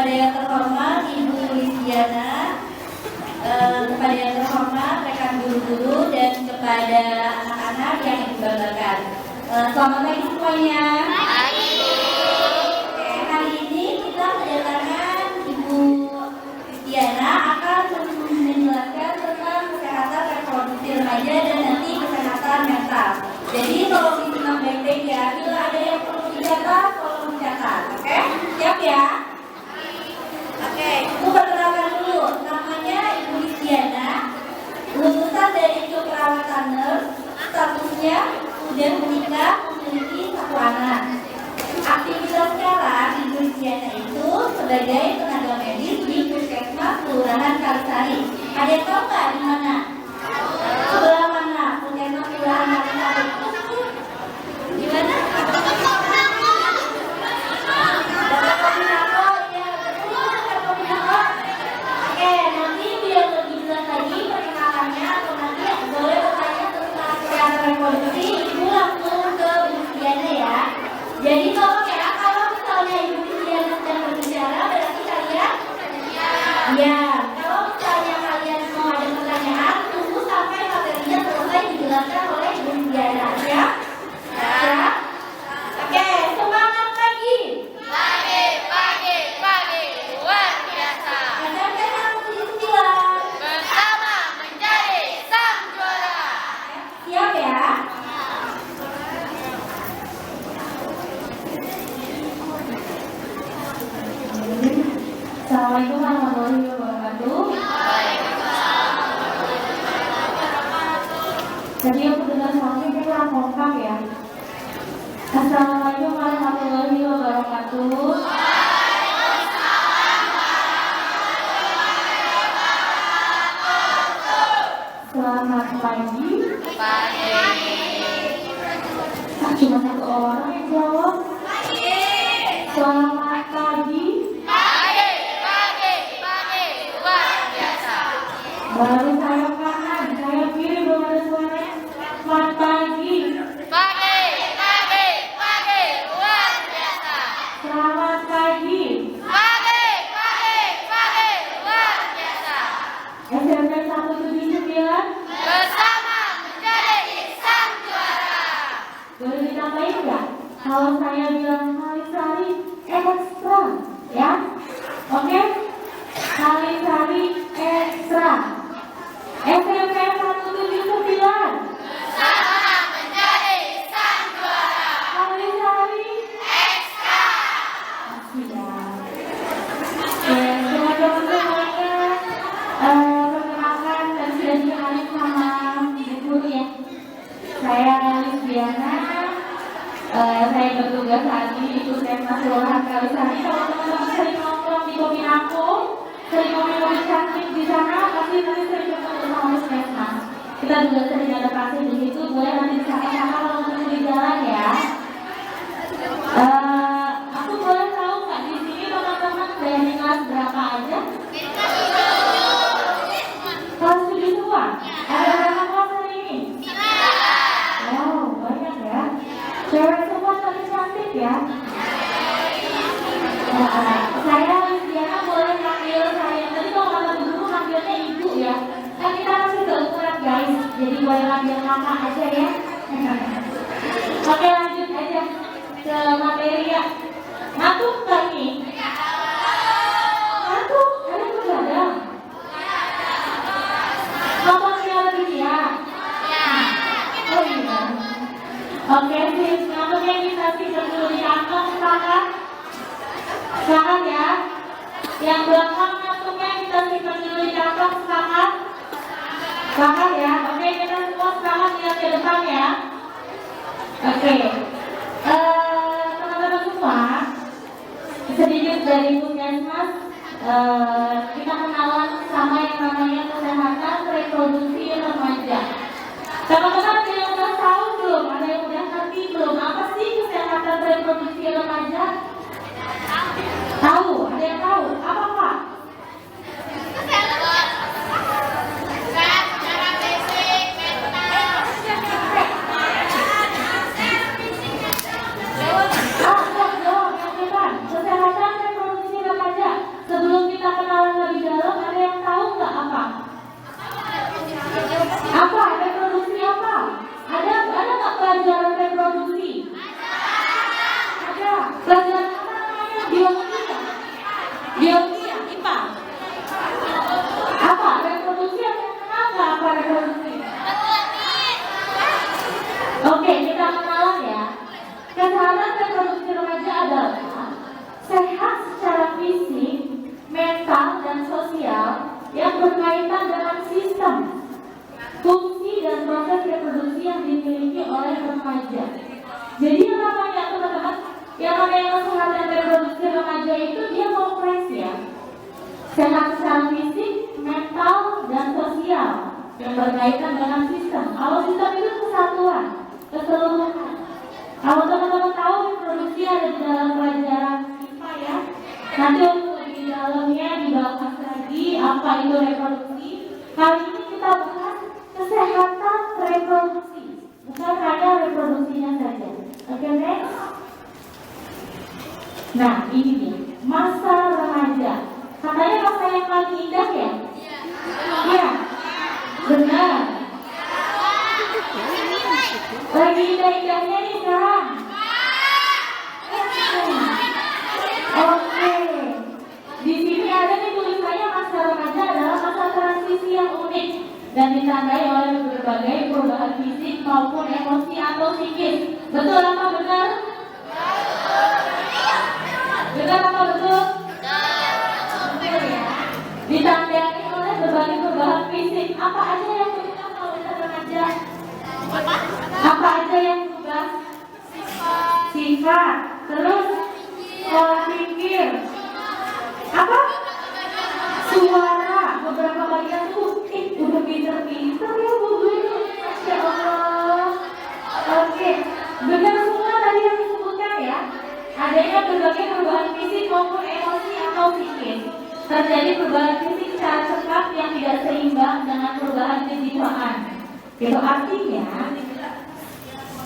kepada yang terhormat Ibu Listiana, kepada yang terhormat rekan guru-guru, dan kepada anak-anak yang dibanggakan. Selamat pagi semuanya. Hari ini kita kedatangan Ibu Listiana akan menjelaskan tentang kesehatan reproduksi remaja dan nanti kesehatan mental. Jadi tolong disimak baik-baik ya. Bila ada yang perlu dicatat, tolong dicatat. Oke? Siap ya? Oke, Ibu perkenalkan dulu. Namanya Ibu Listiana, lulusan dari keperawatan nurse, statusnya sudah menikah, memiliki 1 anak. Aktivitas sekarang Ibu Listiana itu sebagai tenaga medis di Puskesmas Kelurahan Kalisari. Ada yang tahu nggak di mana? Sebelah mana? Puskesmas Kelurahan Kalisari. Di mana? Oke, nanti biar lebih jelas lagi perkenalannya, atau nanti boleh bertanya tentang kesehatan reproduksi, Ibu langsung ke Ibu Listiana ya. Jadi tolong ya, kalau misalnya Ibu Listiana sedang berbicara, berarti kalian ya. Kalau misalnya kalian mau ada pertanyaan, tunggu sampai materinya selesai dijelaskan oleh Ibu Listiana ya. Ya. Oke, semangat pagi. Pagi, luar biasa. SMP 179. Bersama menjadi sang juara. Siap ya? Assalamualaikum warahmatullahi wabarakatuh. Jadi aku dengar suami kita kompak ya. Assalamualaikum warahmatullahi wabarakatuh. Selamat pagi. Cuma 1 orang yang jawab. Selamat pagi. Pagi, luar biasa. Baru saya kanan, saya kiri belum ada suaranya. Selamat pagi. Pagi, luar biasa. Selamat pagi. Pagi, luar biasa. SMP 179. Bersama menjadi sang juara. Boleh ditambahin nggak? Kalau saya bilang Kalisari ekstra, ya? Oke? Kalisari ekstra. SMP 179. Bersama menjadi sang juara. Kalisari Ekstra. siap. Oke, teman-teman semuanya, perkenalkan dan sudah dikenalin sama Ibu Guru ya. Saya Listiana. Saya bertugas saat ini di Puskesmas Kelurahan Kalisari. Kalau teman-teman sering nongkrong di kopi aku, sering ngopi-ngopi cantik di sana, pasti nanti sering ketemu sama Puskesmas. Kita juga sering ada pasien di situ, boleh nanti disapa-sapa kalau ketemu di jalan ya. Aku boleh tahu nggak di sini teman-teman dari kelas berapa aja? Kelas 7 semua? Ada berapa kelas hari ini? Wow, banyak ya. Cewek semua cantik ya. Saya Listiana boleh panggil saya. Tadi kalau kata guru panggilnya ibu ya. Kan kita masih seumuran guys. Jadi boleh panggil kakak aja ya. Oke, lanjut aja ke materi ya. Ngantuk nggak ini? Ngantuk? Ada yang begadang? Nonton Piala Dunia? Oh iya. Oke, sip. Ngantuknya kita simpan dulu di kantong, silakan. Silakan ya. Yang belakang ngantuknya kita simpan dulu di kantong, silakan. Silakan ya. Oke, kita semua silakan lihat ke depan ya. Oke. Teman-teman semua, sedikit dari Puskesmas, kita kenalan sama yang namanya kesehatan reproduksi remaja. Teman-teman ada yang udah tahu belum? Ada yang udah ngerti belum? Apa sih kesehatan reproduksi remaja? Tahu? Ada yang tahu? Apa Pak? Secara basic, Jawab yang depan. Kesehatan reproduksi remaja. berkaitan dengan sistem, fungsi dan proses reproduksi yang dimiliki oleh remaja. Jadi yang namanya teman-teman, yang namanya kesehatan reproduksi remaja itu dia kompleks ya. Sehat secara fisik, mental, dan sosial yang berkaitan dengan sistem. Kalau sistem itu kesatuan, keseluruhan. Kalau teman-teman tahu reproduksi ada di dalam pelajaran IPA ya. Nanti untuk di dalamnya dibahas lagi apa itu reproduksi. Kali ini kita bahas kesehatan reproduksi, bukan hanya reproduksinya saja. Oke, next. Nah, ini nih, masa remaja. Katanya masa yang paling indah ya? Iya. Benar. Lagi indah-indahnya nih sekarang. Oke. Di sini ada nih tulisannya masa remaja adalah masa transisi yang unik dan ditandai oleh berbagai perubahan fisik maupun emosi atau psikis. Betul apa benar? Benar apa betul? Betul ya. Ditandai oleh berbagai perubahan fisik. Apa aja yang berubah kalau kita remaja? Apa aja yang berubah? Sifat. Terus pola pikir. Apa? Suara. Beberapa bagian tuh udah pinter-pinter ya Bu Guru. Masya Allah. Oke, benar semua tadi yang disebutkan ya. Adanya berbagai perubahan fisik maupun emosi atau psikis. Terjadi perubahan fisik secara cepat yang tidak seimbang dengan perubahan kejiwaan. Itu artinya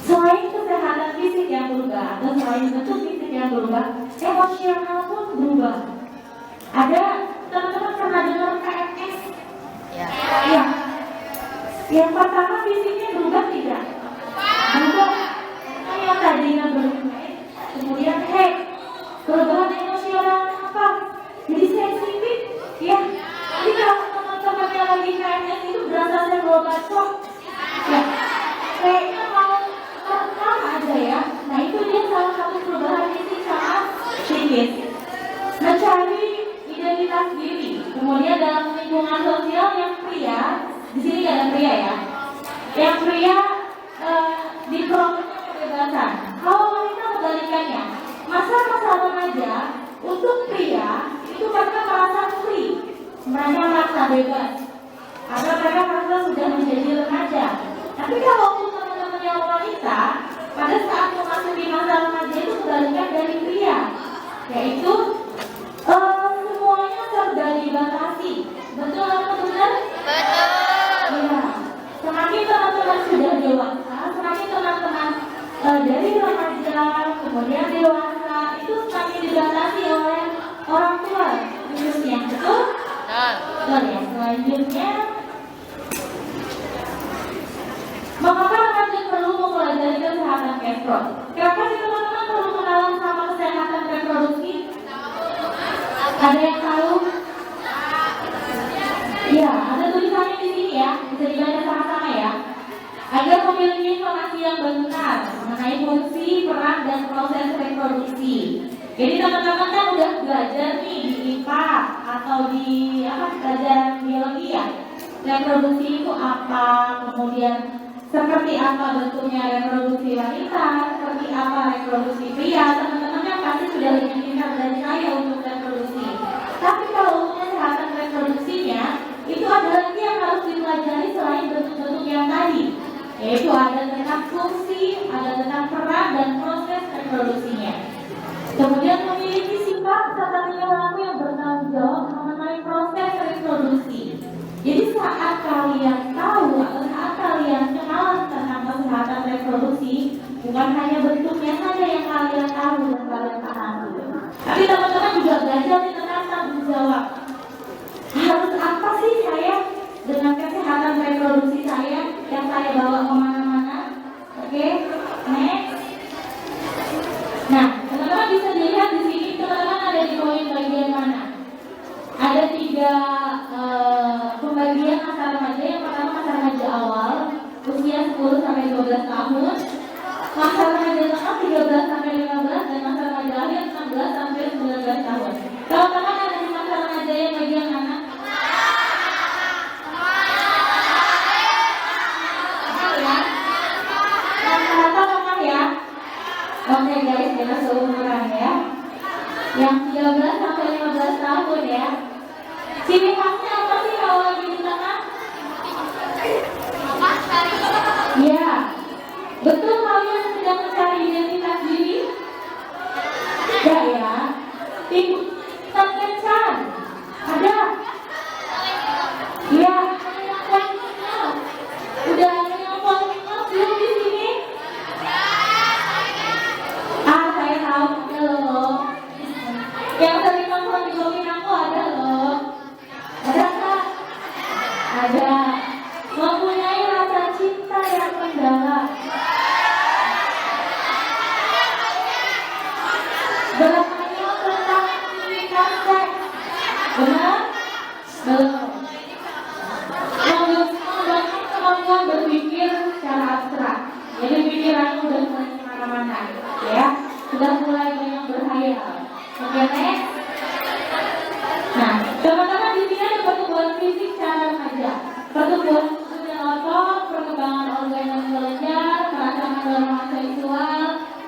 selain kesehatan fisik yang berubah atau selain bentuk fisik yang berubah, emosional pun berubah. Ada teman-teman pernah dengar PMS? Ya. Yang pertama fisiknya berubah tidak? Berubah. Yang tadinya berubah, kemudian perubahan emosional apa? Jadi sensitif, ya. Jadi kalau teman-teman yang lagi PMS itu berasa senggol bacok, ya. Kayaknya mau terekam aja ya. Nah itu dia salah satu perubahan fisik sama psikis. Mencari identitas diri. Kemudian dalam lingkungan sosial yang pria, di sini nggak ada pria ya. Yang pria diperolehkan kebebasan. Kalau wanita kebalikannya, masa-masa remaja untuk pria itu mereka merasa free, mereka merasa bebas, karena mereka merasa sudah menjadi remaja. Tapi kalau untuk teman-teman yang wanita, pada saat memasuki masa remaja itu kebalikan dari pria, yaitu semuanya serba dibatasi. Betul atau benar? Betul. Ya. Semakin teman-teman sudah dewasa, semakin teman-teman dari remaja kemudian dewasa itu semakin dibatasi oleh orang tua khususnya. Betul? Betul ya. Selanjutnya, mengapa remaja perlu mempelajari kesehatan reproduksi? Kenapa sih teman-teman perlu kenalan sama kesehatan reproduksi? Ada yang tahu? Ya, ada tulisannya di sini ya, bisa dibaca sama-sama ya. Agar memiliki informasi yang benar mengenai fungsi, peran, dan proses reproduksi. Jadi teman-teman kan udah belajar nih di IPA atau di pelajaran biologi ya. Reproduksi itu apa, kemudian seperti apa bentuknya reproduksi wanita, seperti apa reproduksi pria. Teman-teman kan pasti sudah lebih pintar dari saya untuk reproduksi. Tapi kalau untuk kesehatan reproduksinya, itu ada lagi yang harus dipelajari selain bentuk-bentuk yang tadi, yaitu ada tentang fungsi, ada tentang peran dan proses reproduksinya. Kemudian memiliki sifat serta perilaku yang bertanggung jawab mengenai proses reproduksi. Jadi saat kalian tahu atau saat kalian kenal tentang kesehatan reproduksi, bukan hanya bentuknya saja yang kalian tahu dan kalian pahami, tapi teman-teman juga tahun ya. Ciri khasnya apa sih kalau lagi di tengah? Iya. Betul kalian sedang mencari identitas diri? Tidak ya. Timbul kencan. Ada. Iya. Yang paling kenal. Udah ada yang paling kenal belum di sini? Saya tahu ada loh. Yang sering nongkrong di blogin aku ada loh. Ada nggak? Ada. Mempunyai rasa cinta yang mendalam. Bertanya tentang aktivitas seks. Benar? Belum. Membangun kemampuan berpikir secara abstrak. Jadi pikirannya udah mulai kemana-mana, ya. Sudah mulai banyak berhayal. Oke, next. Nah, teman-teman di sini ada pertumbuhan fisik secara remaja. Pertumbuhan dan otot, perkembangan organ yang mengelenjar, merasakan dorongan seksual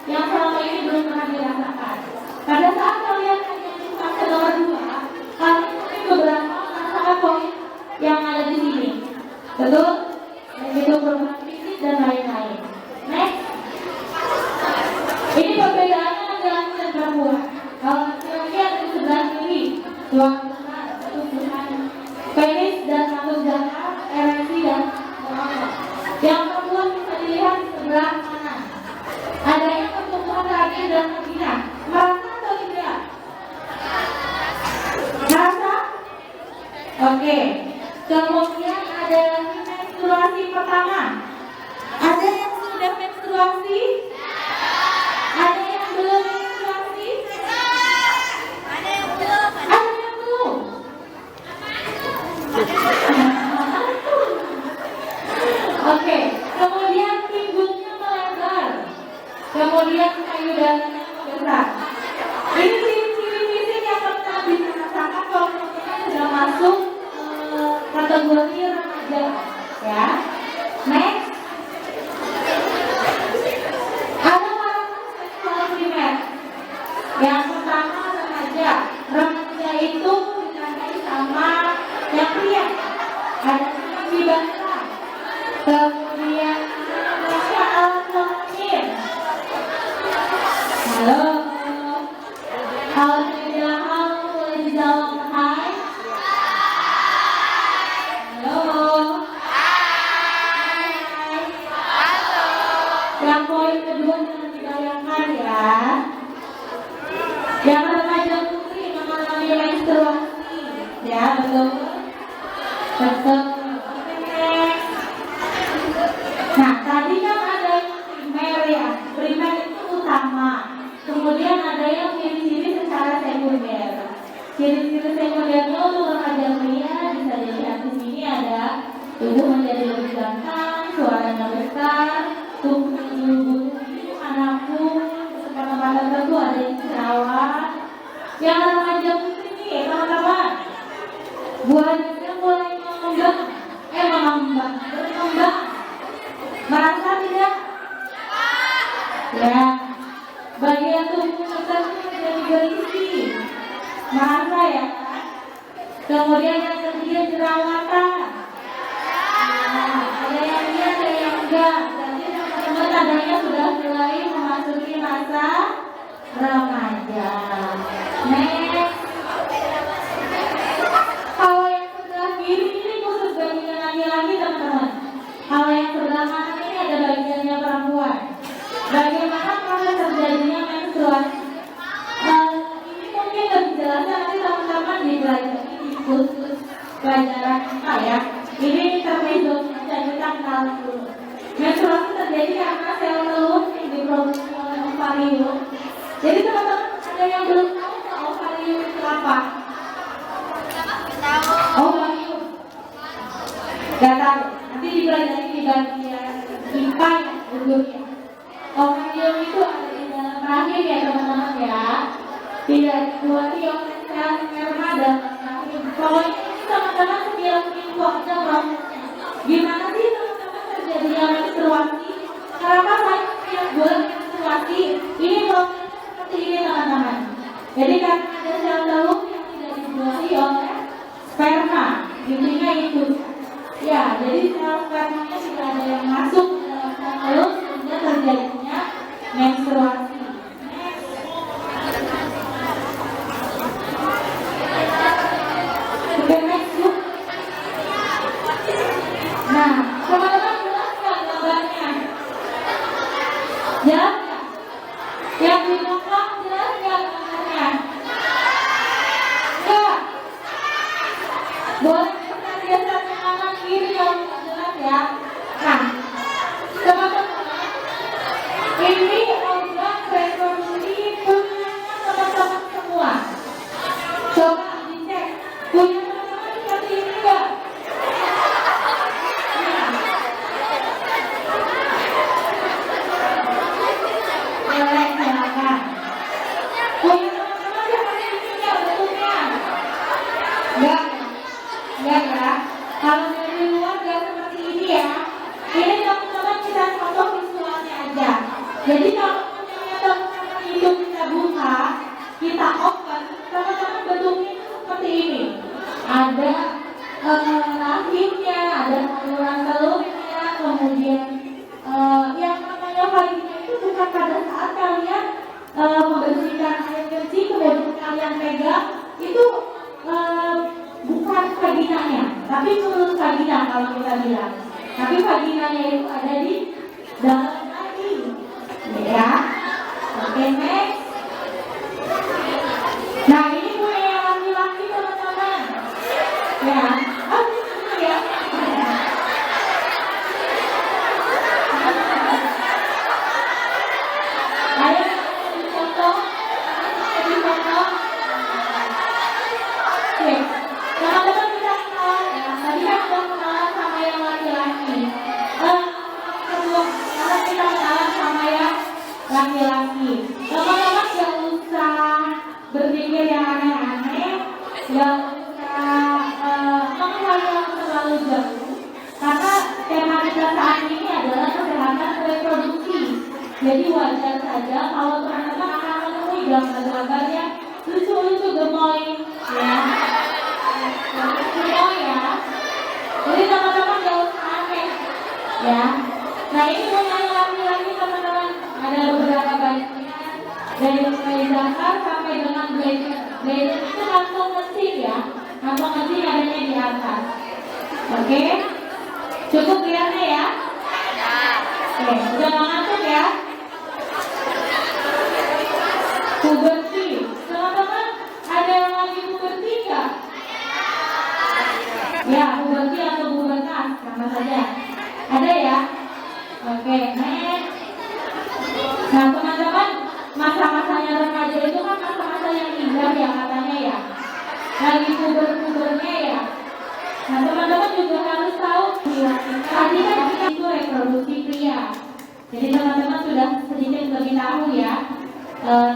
yang selama ini belum pernah dirasakan. Pada saat kalian menyentuh fase nomor 2, kalian mungkin beberapa merasakan poin yang ada di sini. Betul? Yaitu perubahan fisik dan lain-lain. Next. Ini perbedaannya laki-laki dan perempuan. Kalau laki-laki ada di sebelah kiri, tuang besar, pertumbuhan penis dan rambut jahat, ereksi dan otot. Yang perempuan bisa dilihat di sebelah kanan. Adanya pertumbuhan kaki dan vagina. Merasa atau tidak? Merasa? Oke. Kemudian ada menstruasi pertama. Ada yang sudah menstruasi? Ada yang belum menstruasi? Ada yang belum. Ada yang belum? Oke. Kemudian pinggulnya melebar. Kemudian payudaranya membesar. Ini ciri-ciri fisik yang pernah bisa rasakan kalau teman-teman sudah masuk kategori remaja, ya. Next. Ada parameter seksual primer. Yang pertama remaja. Remaja itu ditandai sama yang pria. Ada tinggi basah. Kemudian ada alat kelamin. Halo. Kalau tidak halo boleh dijawab hai. Halo. Hai. Yang poin kedua jangan dibayangkan ya. Yang remaja putri mengalami menstruasi, ya betul. Betul. Oke, next. Nah, tadi kan ada yang primer ya. Primer itu utama. Kemudian ada yang ciri-ciri secara sekunder. Ciri-ciri sekundernya untuk remaja pria bisa dilihat di sini ada tubuh menjadi lebih ganteng, suaranya besar, tubuh bulu-bulu, anakku, tempat-tempat tertentu ada yang jerawat. Yang remaja putri nih teman-teman, buahnya mulai berkembang. Merasa tidak? Ya. Bagian tubuh tertentu menjadi berisi. Merasa ya? Kemudian yang ketiga jerawatan. Nah, ada yang iya, ada yang enggak. Jadi teman-teman tandanya sudah mulai memasuki masa remaja. Next. Kalau yang sebelah kiri ini khusus bagian laki-laki teman-teman. Kalau yang sebelah kanan ini ada bagiannya perempuan. Bagaimana proses terjadinya menstruasi? Ini mungkin lebih jelasnya nanti teman-teman dipelajari di khusus pelajaran apa ya. Ini termezo dan kita kenal dulu. Menstruasi terjadi karena sel telur yang diproduksi oleh ovarium. Jadi teman-teman ada yang belum tahu nggak ovarium itu apa? Ovarium. Gak tahu. Nanti dipelajari di bagian IPA ya, dulunya. Ovarium itu ada di dalam rahim ya teman-teman ya. Tidak dikeluari oleh sel sperma dan rahim. Pokoknya ini teman-teman sekilas info aja prosesnya. Gimana sih teman-teman terjadinya menstruasi? Kenapa saya yang buat menstruasi? Ini prosesnya seperti ini teman-teman. Jadi karena ada sel telur yang tidak diproduksi itu. Ya, jadi spermanya tidak ada yang masuk ke dalam siklus sehingga terjadinya menstruasi. Oke, next yuk. Nah, teman-teman jelas nggak gambarnya? Jelas nggak? Yang di belakang jelas nggak gambarnya? Nggak? Boleh kita gesernya kanan kiri kalau nggak jelas ya. Nah, teman-teman, ini organ reproduksi punya teman-teman semua. Coba dicek, punya teman-teman seperti ini nggak? Boleh, silakan. Punya teman-teman seperti ini nggak bentuknya? Nggak? Nggak ya? Kalau dari luar nggak seperti ini ya. Ini teman-teman kita contoh visualnya aja. Jadi kalau teman-teman itu kita buka, kita open, teman-teman bentuknya seperti ini. Ada rahimnya, ada saluran telurnya, kemudian yang namanya vagina itu bukan pada saat kalian membersihkan air kencing kemudian kalian pegang itu bukan vaginanya, tapi mulut vagina kalau kita bilang. Tapi vaginanya itu ada di dalam rahim, ya. Oke, next. Nah, ini punya yang laki-laki teman-teman. Ya, oh ini ya. Ayo dicontoh, dicontoh. Oke, teman-teman bisa kenalan ya. Tadi kan sudah kenalan sama yang laki-laki. Kedua, sekarang kita kenalan sama yang laki-laki. Teman-teman gak usah berpikir yang aneh-aneh, gak usah menghayal terlalu jauh, karena tema kita saat ini adalah kesehatan reproduksi. Jadi wajar saja kalau teman-teman akan menemui gambar-gambar yang lucu-lucu gemoy, ya. Gemoy ya. Jadi teman-teman gak usah aneh, ya. Nah, ini punya yang laki-laki teman-teman. Ada beberapa bagian dari mulai dasar sampai dengan bladder. Bladder itu kantong kencing ya. Kantong kencing adanya di atas. Oke? Cukup lihatnya ya? Oke, udah nggak ngantuk ya? Puberti. Teman-teman, ada yang lagi puberti nggak? Ya, puberti atau pubertas, sama saja. Ada ya? Oke, next. Nah, teman-teman, masa-masanya remaja itu kan masa-masa yang indah ya katanya ya. Lagi puber-pubernya ya. Nah, teman-teman juga harus tahu tadi kan itu reproduksi pria. Jadi teman-teman sudah sedikit lebih tahu ya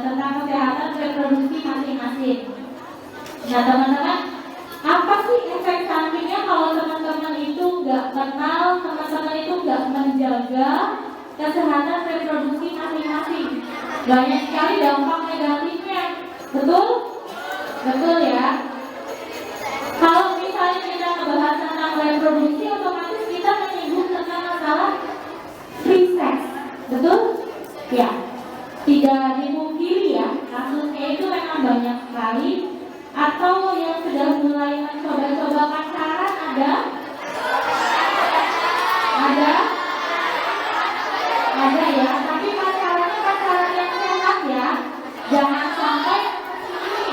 tentang kesehatan reproduksi masing-masing. Nah, teman-teman, apa sih efek sampingnya kalau teman-teman itu nggak kenal, teman-teman itu nggak menjaga kesehatan reproduksi masing-masing? Banyak sekali dampak negatifnya, betul? Betul ya. Kalau misalnya kita membahas tentang reproduksi, otomatis kita menyinggung tentang masalah free sex, betul? Ya. Tidak dimungkiri ya, kasusnya itu memang banyak sekali. Atau yang sudah mulai mencoba-coba pacaran ada? Ada? Ada ya, tapi pacarannya pacaran yang sehat ya. Jangan sampai ini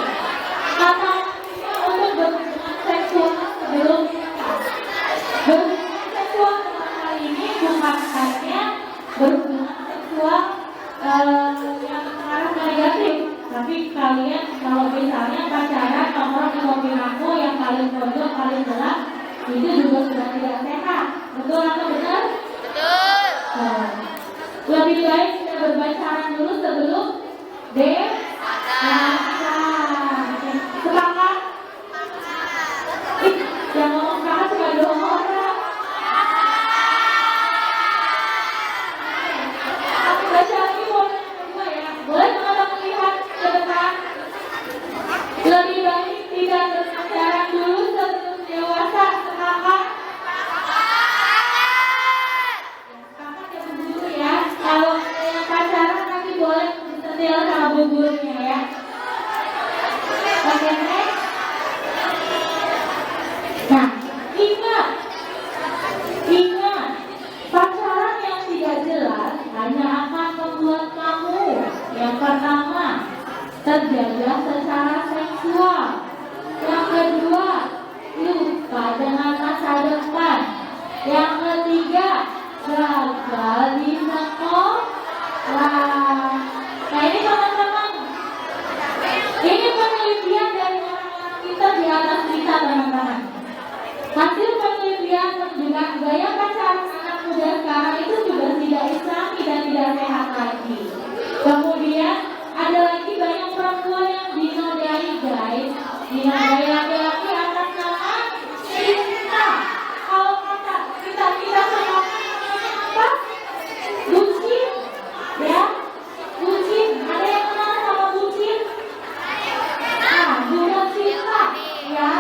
kata untuk berhubungan seksual sebelum nikah. Berhubungan seksual dalam hal ini bukan hanya berhubungan seksual yang mengarah negatif, tapi kalian kalau misalnya pacaran nongkrong di mobil aku yang paling pojok paling gelap itu juga sudah tidak sehat, betul atau benar? Betul. Lebih baik kita berpacaran dulu sebelum dewasa. Sepakat? Yang ngomong sepakat cuma 2 orang. Aku baca lagi boleh kedua ya. Boleh teman-teman lihat ke depan. Lebih baik tidak berpacaran dulu sebelum dewasa. Sepakat? Dinodai laki-laki atas nama cinta. Kalau kata kita sama apa? Bucin, ya? Bucin. Ada yang kenal sama bucin? Nah, budak cinta, ya.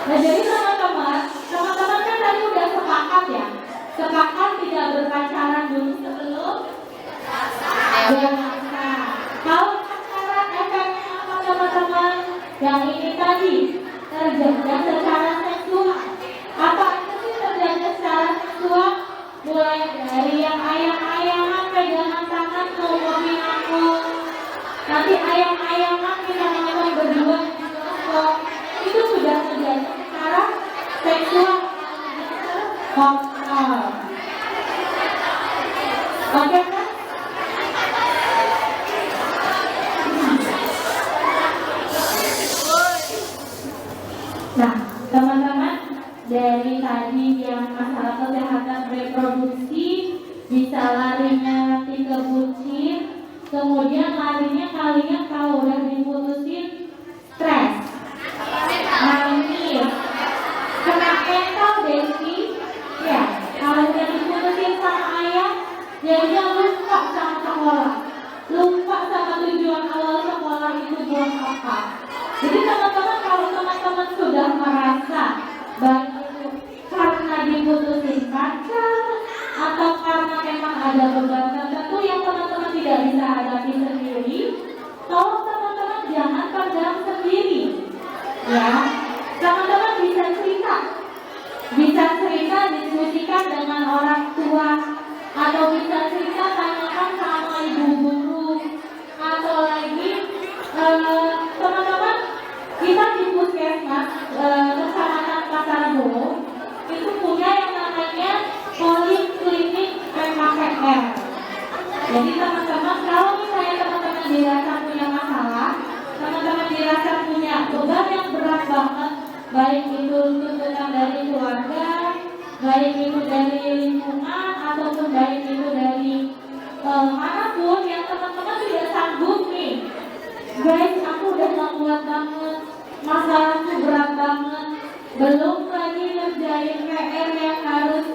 Nah, jadi teman-teman kan tadi udah sepakat ya. Sepakat tidak berpacaran dulu sebelum dewasa. Kalau pacaran efeknya apa teman-teman? Yang ini tadi terjadi secara seksual. Apa itu sih terjadi secara seksual? Mulai dari yang ayang-ayangan pegangan tangan ke aku. Nanti ayang-ayangan kita nonton berdua di bioskop. Itu sudah terjadi secara seksual. Oke kan? Nah, teman-teman, dari tadi yang masalah kesehatan reproduksi bisa larinya nanti ke bucin, kemudian larinya kalian kalau udah diputusin stres, nangis, kena mental Desi, ya. Kalau udah diputusin sama ayah, jadinya lupa sama sekolah, lupa sama tujuan awal sekolah itu buat apa. Jadi teman-teman, kalau teman-teman sudah merasa baik itu karena diputusin pacar atau karena memang ada beban tertentu yang teman-teman tidak bisa hadapi sendiri, tolong teman-teman jangan pendam sendiri, ya. Teman-teman bisa cerita diskusikan dengan orang tua, atau bisa cerita tanyakan sama ibu guru, atau lagi teman-teman kita di puskesmas Kecamatan Pasar Bo itu punya yang namanya poliklinik PKPR. Jadi teman-teman, kalau misalnya teman-teman dirasa punya masalah, teman-teman dirasa punya beban yang berat banget, baik itu tuntutan dari keluarga, baik itu dari lingkungan, ataupun baik itu dari manapun yang teman-teman tidak sanggup nih. Guys, aku udah gak kuat banget, masalahku berat banget, belum lagi ngerjain PR yang harus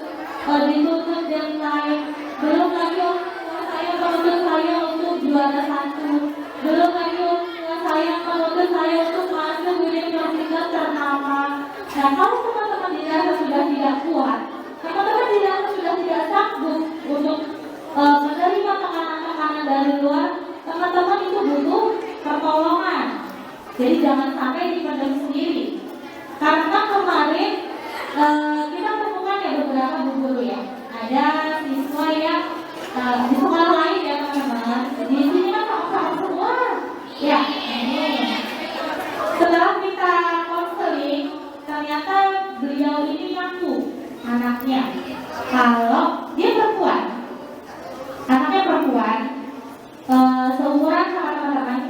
dituntut deadline, belum lagi orang tua saya menuntut saya untuk juara 1, belum lagi orang tua saya menuntut saya untuk masuk universitas ternama. Nah, kalau teman-teman dirasa sudah tidak kuat, teman-teman dirasa sudah tidak sanggup untuk menerima tekanan-tekanan dari luar, teman-teman itu butuh pertolongan. Jadi jangan sampai dipendam sendiri. Karena kemarin kita temukan ya beberapa guru ya. Ada siswa yang di sekolah lain ya teman-teman. Di sini kan sama-sama semua. Ya. Setelah kita konseling, ternyata beliau ini ngaku anaknya kalau dia perempuan. Anaknya perempuan. Seumuran sama teman-teman,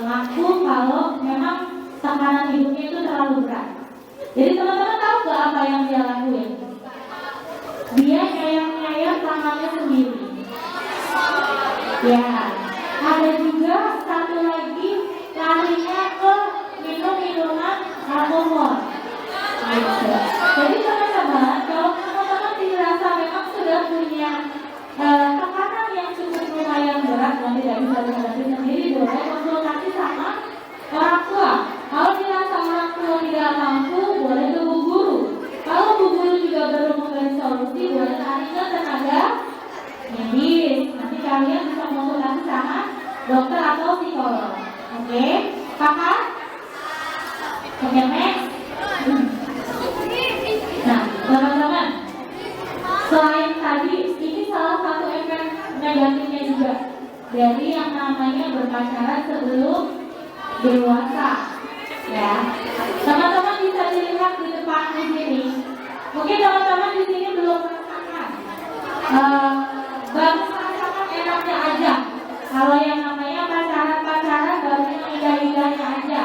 ngaku kalau memang tekanan hidupnya itu terlalu berat. Jadi teman-teman tahu gak apa yang dia lakuin? Dia nyayang-nyayang tangannya sendiri. Ya, ada juga satu lagi larinya ke minum-minuman alkohol. Jadi teman-teman, kalau teman-teman dirasa memang sudah punya tekanan yang cukup lumayan berat dan tidak bisa dihadapi sendiri, boleh konsultasi sama orang tua. Kalau dirasa orang tua tidak mampu, boleh ke bu guru. Kalau bu guru juga belum memberi solusi, boleh lari ke tenaga medis. Nanti kalian bisa konsultasi sama dokter atau psikolog. Oke, kakak? Oke, next. Nah, teman-teman, selain tadi, ini salah satu efek negatifnya juga dari yang namanya berpacaran sebelum dewasa. Ya, teman-teman bisa dilihat di depan di sini. Mungkin teman-teman di sini belum merasakan, baru merasakan enaknya aja. Kalau yang namanya pacaran baru yang indah-indahnya aja.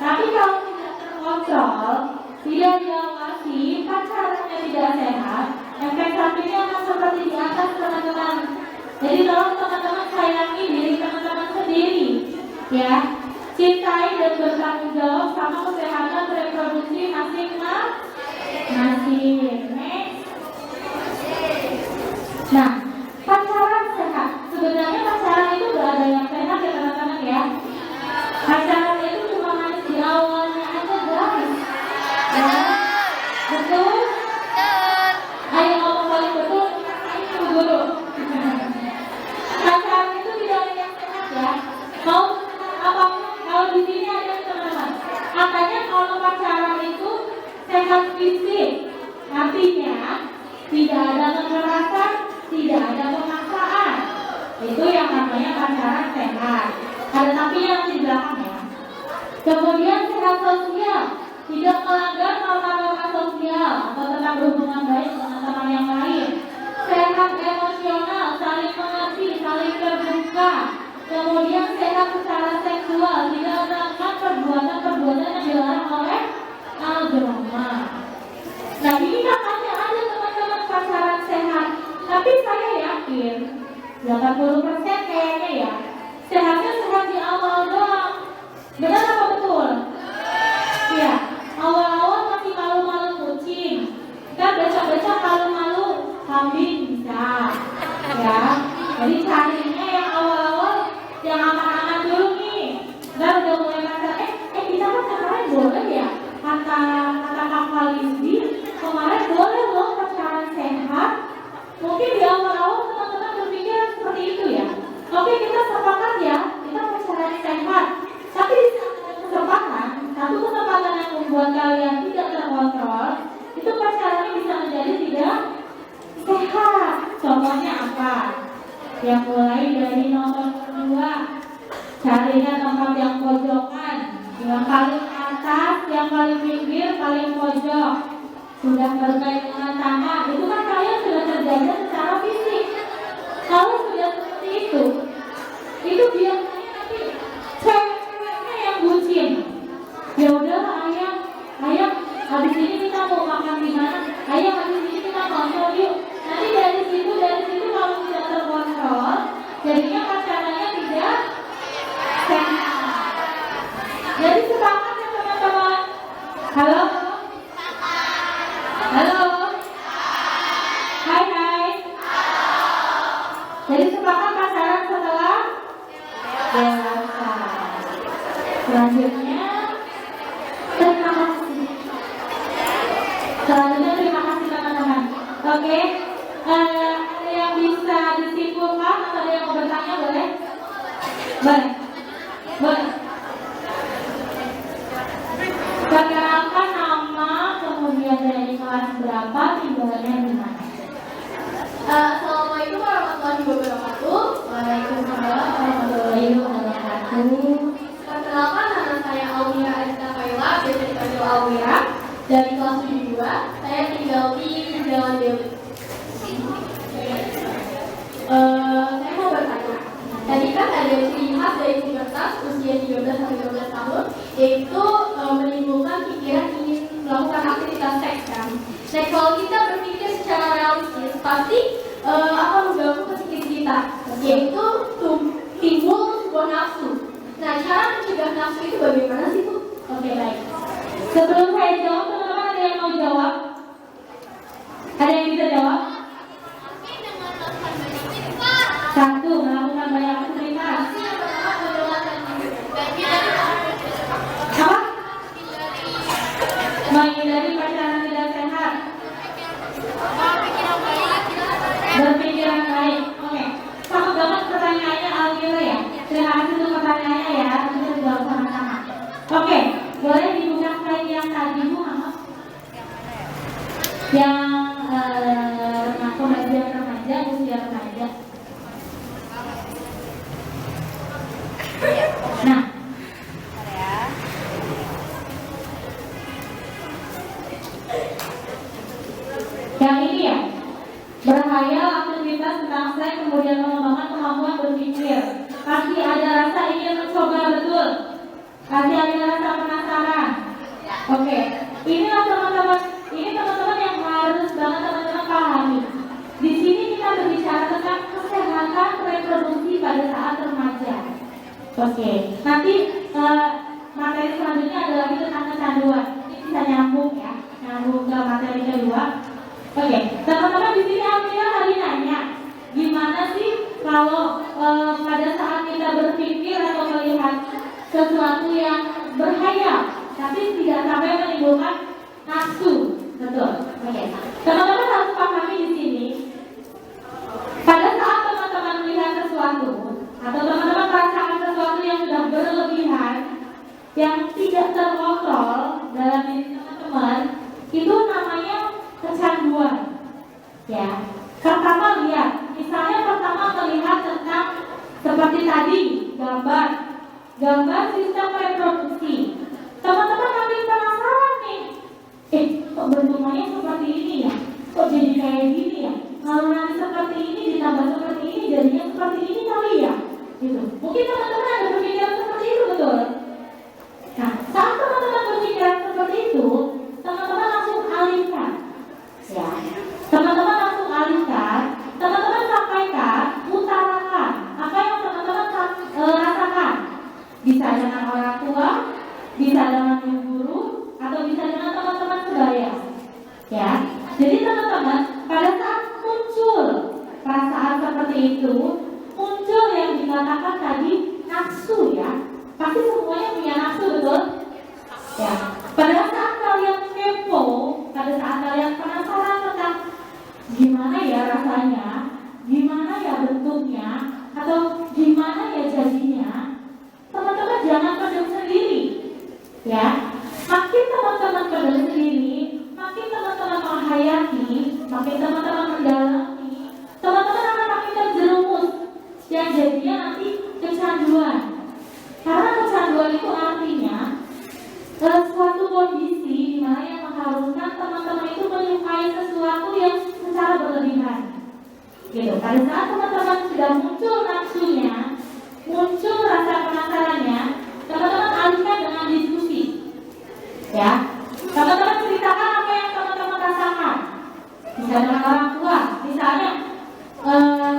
Tapi kalau tidak terkontrol, tidak diawasi, pacarannya tidak sehat, efek sampingnya akan seperti di atas teman-teman. Jadi tolong teman-teman sayangi diri teman-teman sendiri, ya. cintai dan bertanggung jawab sama kesehatan reproduksi masing-masing. Next. Nah, pacaran sehat. Sebenarnya pacaran itu gak ada yang sehat ya teman-teman ya. Pacaran itu cuma manis di awalnya aja guys. Ya. Betul? Ayo ngomong paling betul. Ayo dulu. Pacaran itu tidak ada yang sehat ya. Mau apa? Kalau di sini ada teman-teman. Katanya kalau pacaran itu sehat fisik. Artinya tidak ada kekerasan, tidak ada pemaksaan. Itu yang namanya pacaran sehat. Ada tapi yang di belakang ya. Kemudian sehat sosial, tidak melanggar norma-norma sosial atau tetap berhubungan baik dengan teman yang lain. Sehat emosional, saling mengerti, saling terbuka. Kemudian sehat secara seksual, tidak melakukan perbuatan-perbuatan yang dilarang oleh agama. Nah ini katanya ada teman-teman pacaran sehat. Tapi saya yakin 80% kayaknya ya sehatnya sehat di awal doang. Benar apa betul? Iya. Awal-awal masih malu-malu kucing. Kan besok-besok malu-malu kambing bisa. Ya. Jadi carinya yang awal-awal yang aman-aman dulu nih. Dan udah mulai pacaran. Kita kan kemarin boleh ya. Kata Kak Falisdi kemarin boleh loh pacaran sehat. Mungkin di awal-awal teman-teman berpikir seperti itu ya. Oke, kita sepakat ya, kita pacaran sehat. Tapi di satu kesempatan yang membuat kalian tidak terkontrol, itu pacarannya bisa menjadi tidak sehat. Contohnya apa? Yang mulai dari nomor kedua, carinya tempat yang pojokan, yang paling atas, yang paling pinggir, paling pojok. Sudah terkait dengan tanah, itu kan kalian sudah terjaga secara fisik. Kalau sudah seperti itu biasanya nanti cewek-ceweknya yang bucin. Ya udah ayah, habis ini kita mau makan di mana? Ayah, habis ini kita nonton yuk. Nanti dari situ kalau tidak terkontrol, jadinya pacarannya tidak sehat. Jadi sepakat ya teman-teman. Halo. Hai. Jadi sepakat pacaran setelah dewasa. Selanjutnya terima kasih teman-teman. Oke. Ada yang bisa disimpulkan atau ada yang mau bertanya boleh? Boleh. Perkenalkan nama, kemudian dari kelas berapa, tinggalnya di mana? Assalamualaikum warahmatullahi wabarakatuh. Waalaikumsalam warahmatullahi wabarakatuh. Perkenalkan, nama saya Almira Arita Kaila, biasa dipanggil Almira, dari kelas 72. Saya tinggal di Jalan Dewi. Saya mau bertanya. Tadi kan ada ciri khas dari pubertas usia 13-15 tahun, yaitu menimbulkan pikiran ingin melakukan aktivitas seks kan. Nah kalau kita berpikir secara realistis, pasti akan mengganggu psikis kita, yaitu timbul sebuah nafsu. Nah cara mencegah nafsu itu bagaimana sih Bu? Oke, baik. Sebelum saya jawab, teman-teman ada yang mau jawab? Ada yang bisa jawab? Satu, melakukan banyak aktivitas. Apa? Menghindari pacaran tidak sehat. Berpikiran baik. Oke. Sama banget pertanyaannya Almira ya. Terima kasih untuk pertanyaannya ya. Kita jawab sama-sama. Oke. Boleh dibuka slide yang tadi Bu Mama? Yang remaja, usia remaja. Nah, yang ini ya, berhayal aktivitas tentang seks kemudian mengembangkan kemampuan berpikir. Pasti ada rasa ingin mencoba betul. Pasti ada rasa penasaran. Oke, inilah teman-teman. Ini teman-teman yang harus banget teman-teman pahami. Di sini kita berbicara tentang kesehatan reproduksi pada saat remaja. Oke, nanti materi selanjutnya ada lagi tentang kecanduan. Ini bisa nyambung ya, nyambung ke materi kedua. Oke, teman-teman di sini Amira tadi nanya, gimana sih kalau pada saat kita berpikir atau melihat sesuatu yang berhayal, tapi tidak sampai menimbulkan nafsu, betul? Oke, teman-teman harus pahami di sini. Pada saat teman-teman melihat sesuatu atau teman-teman merasakan sesuatu yang sudah berlebihan, yang tidak terkontrol dalam diri teman-teman, itu namanya kecanduan. Ya, pertama lihat, misalnya pertama melihat tentang seperti tadi gambar sistem reproduksi. Teman-teman nanti penasaran nih, kok bentukannya seperti ini ya? Kok jadi kayak gini ya? Kalau nanti seperti ini ditambah seperti ini jadinya seperti ini kali ya? Gitu. Mungkin teman-teman ada berpikiran seperti itu, betul? Nah, saat teman-teman berpikiran seperti itu, teman-teman langsung alihkan. Ya, teman-teman langsung alihkan, teman-teman sampaikan, utarakan apa yang teman-teman rasakan. Bisa dengan orang tua, bisa dengan guru, atau bisa dengan teman-teman sebaya. Ya, jadi teman-teman pada saat muncul perasaan seperti itu, muncul yang dikatakan tadi nafsu ya. Pasti semuanya punya nafsu, betul? Ya. Pada saat kalian kepo, pada saat kalian penasaran tentang gimana ya rasanya, gimana ya bentuknya, atau gimana ya jadinya, teman-teman jangan pendam sendiri. Ya. Makin teman-teman pendam sendiri, makin teman-teman menghayati, makin teman-teman mendalami, teman-teman akan makin terjerumus yang jadinya nanti kecanduan. Karena kecanduan itu artinya suatu kondisi di mana yang mengharuskan teman-teman itu menyukai sesuatu yang secara berlebihan. Gitu. Pada saat teman-teman sudah muncul nafsunya, muncul rasa penasarannya, teman-teman alihkan dengan diskusi. Ya, teman-teman ceritakan apa yang teman-teman rasakan. Bisa dengan orang tua, misalnya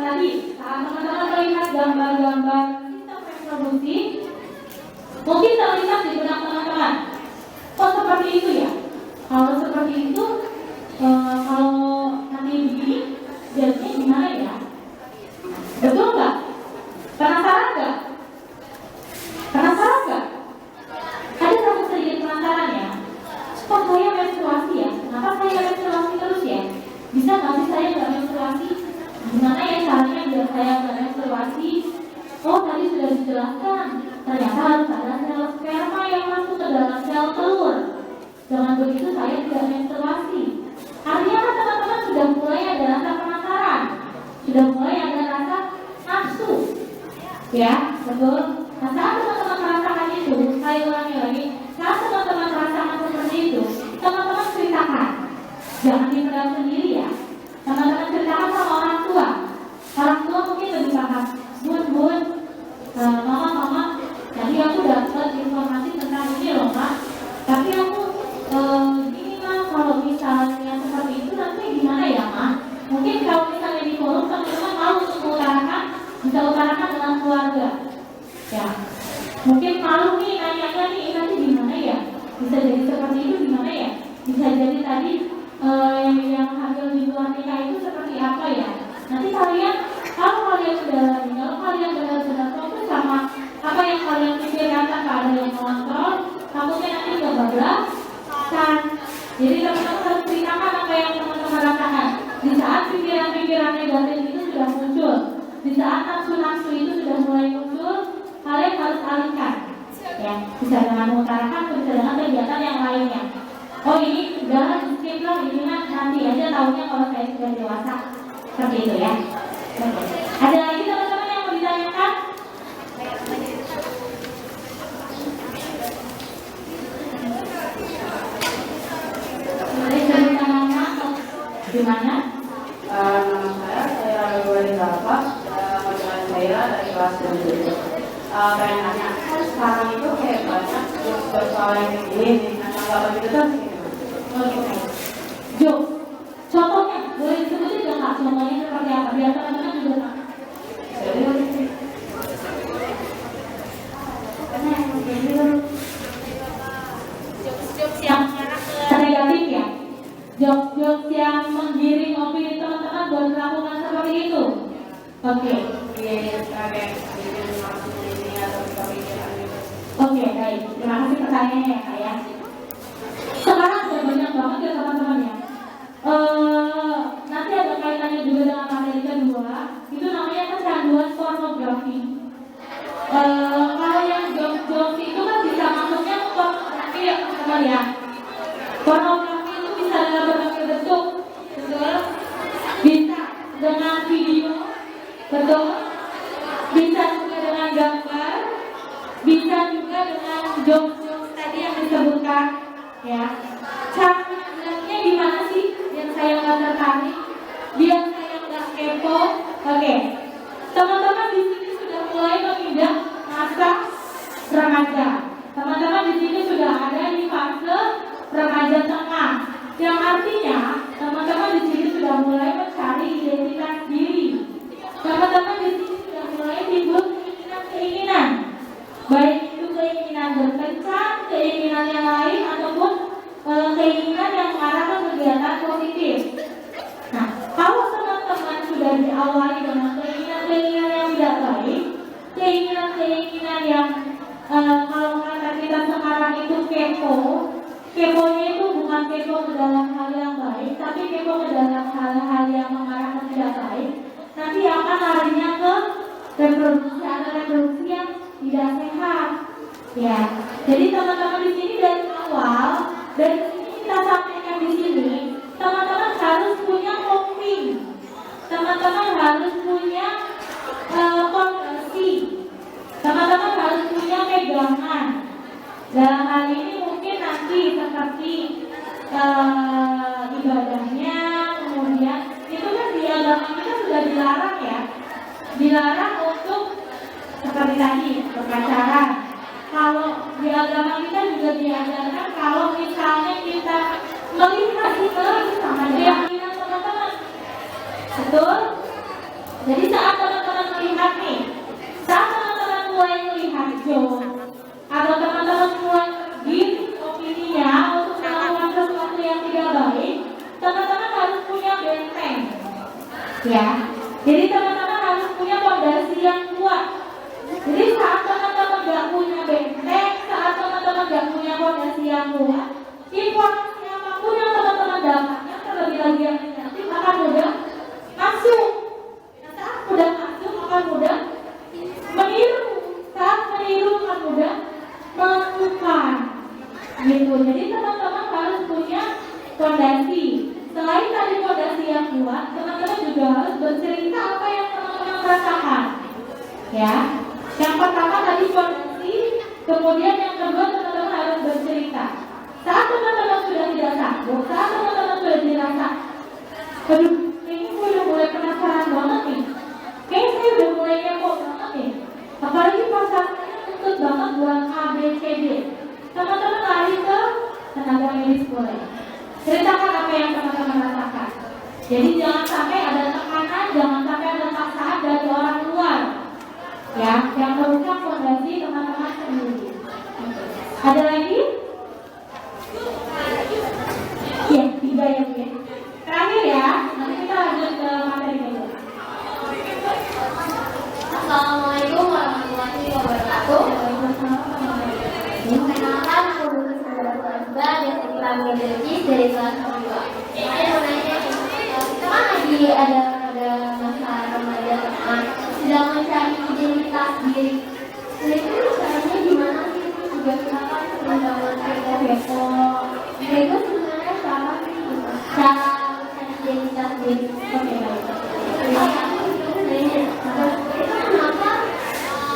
tadi saat teman-teman melihat gambar-gambar sistem reproduksi, mungkin terlihat di benak teman-teman, kok seperti itu ya? Kalau seperti itu, kalau nanti begini, jadinya gimana ya? Betul nggak? Penasaran nggak? Penasaran nggak? Ada satu sedikit penasaran ya? Kok saya menstruasi ya? Kenapa saya menstruasi terus ya? Bisa nggak sih saya nggak menstruasi? Gimana ya caranya biar saya nggak menstruasi? Oh, tadi sudah dijelaskan. Ternyata harus ada sel sperma yang masuk ke dalam sel telur. Dengan begitu saya tidak menstruasi. Artinya kan teman-teman sudah mulai ada rasa penasaran, sudah mulai ada rasa nafsu. Ya, betul. Nah, saat teman-teman merasakan itu, saya ulangi lagi, saat teman-teman merasakan seperti itu, teman-teman ceritakan. Jangan dipendam sendiri ya. Teman-teman ceritakan sama orang tua. Orang tua mungkin lebih paham. Bun, mama, tadi aku dapat informasi tentang ini loh, Pak. Tapi aku gini mah, kalau misalnya seperti itu nanti gimana ya, Ma? Mungkin kalau misalnya di forum teman-teman mau untuk mengutarakan, bisa utarakan dengan keluarga. Ya, mungkin malu nih nanya-nanya nih nanti gimana ya? Bisa jadi seperti itu gimana ya? Bisa jadi tadi yang hamil di luar nikah itu seperti apa ya? Nanti kalian, kalau kalian mendalami, kalau kalian benar-benar fokus sama apa yang kalian pikirkan tanpa ada yang mengontrol, takutnya nanti kebablasan. Jadi teman-teman harus ceritakan apa yang teman-teman rasakan. Di saat pikiran-pikiran negatif itu sudah muncul, di saat nafsu-nafsu itu sudah mulai muncul, kalian harus alihkan. Ya, bisa dengan mengutarakan, bisa dengan kegiatan yang lainnya. Oh ini udah skip lah, ini kan nanti aja tahunya kalau saya sudah dewasa. Seperti itu ya. Ada lagi teman-teman yang mau ditanyakan? Boleh cerita nama atau gimana? Nama saya Rani Bapak, pelajaran saya dari kelas 7. Pengen nanya, kan sekarang itu kayak banyak persoalan yang begini, kalau begitu kan Oke. Jo, contohnya boleh disebutin nggak Kak? Contohnya seperti apa? Biar teman-teman juga tahu. jokes-jokes yang menggiring opini teman-teman buat melakukan seperti itu? Oke. Oke, baik. Terima kasih pertanyaannya ya, Kak ya. Sekarang sudah banyak banget ya teman-teman ya. Nanti ada kaitannya juga dengan materi kedua. Itu namanya kecanduan pornografi. Kalau yang jokes itu kan bisa masuknya ke pornografi ya teman-teman ya. Pornografi itu bisa dalam berbagai bentuk, betul? Bisa dengan video, betul? Bisa juga dengan gambar, bisa juga dengan jokes tadi yang disebutkan, ya. Cara menjelaskannya gimana sih? Biar saya nggak tertarik, biar saya nggak kepo. Oke, teman-teman di sini sudah mulai menginjak masa remaja. Teman-teman di sini sudah ada di fase remaja tengah, yang artinya teman-teman di sini sudah mulai mencari identitas diri. Teman-teman di sini sudah mulai timbul keinginan, baik itu keinginan berkencan, keinginan yang lain, ataupun keinginan yang mengarah ke kegiatan positif. Nah, kalau teman-teman sudah diawali dengan keinginan-keinginan yang tidak baik, keinginan-keinginan yang kalau kata kita sekarang itu kepo, keponya itu bukan kepo ke dalam hal yang baik, tapi kepo ke dalam hal-hal yang mengarah ke tidak baik, nanti akan larinya ke reproduksi atau reproduksi yang tidak sehat. Ya, jadi teman-teman di sini dari awal, dari sini kita sampaikan di sini, teman-teman harus punya coping, teman-teman harus punya fondasi, teman-teman harus punya pegangan. Dalam hal ini mungkin nanti seperti ibadahnya, kemudian itu kan di agama kita sudah dilarang ya, dilarang untuk seperti tadi berpacaran. Kalau di agama kita juga diajarkan kalau misalnya kita melihat itu sama keyakinan teman-teman, betul? Jadi saat teman-teman melihat nih, saat teman-teman mulai melihat jokes, atau teman-teman mulai tergiring opininya untuk melakukan sesuatu yang tidak baik, teman-teman harus punya benteng, ya. Jadi teman-teman harus punya fondasi yang kuat. Jadi saat teman-teman gak punya benteng, saat teman-teman gak punya fondasi yang kuat, informasi apapun yang teman-teman dapatkan, terlebih lagi yang negatif, akan mudah masuk. Nah, saat mudah masuk akan mudah meniru, saat meniru akan mudah melakukan, gitu. Jadi teman-teman harus punya fondasi. Selain tadi fondasi yang kuat, teman-teman juga harus bercerita apa yang teman-teman rasakan. Ya, yang pertama tadi fondasi, kemudian yang kedua teman-teman harus bercerita. Saat teman-teman sudah tidak sanggup, saat teman-teman sudah dirasa, aduh, kayaknya saya udah mulai penasaran banget nih, kayaknya saya udah mulai kepo banget nih, apalagi pasangannya nuntut banget buat A, B, C, D. Teman-teman lari ke tenaga medis boleh. Ceritakan apa yang teman-teman rasakan. Jadi jangan sampai ada tekanan, jangan sampai ada paksaan dari orang luar. Ya, yang merusak fondasi teman-teman sendiri. Ada lagi? Ya, 3 ya Bu. Terakhir ya, nanti kita lanjut ke materi kedua. Assalamualaikum warahmatullahi wabarakatuh. Perkenalkan, aku Dulu Saudara Akbar yang terkira biologi dari kelas 2. Saya mau nanya, kan lagi ada masa remaja teman sedang mencari identitas diri. Nah itu caranya gimana sih? Juga silakan teman-teman kita kepo. Itu sebenarnya siapa sih? Cara mencari identitas diri. Oke, baik. Itu kenapa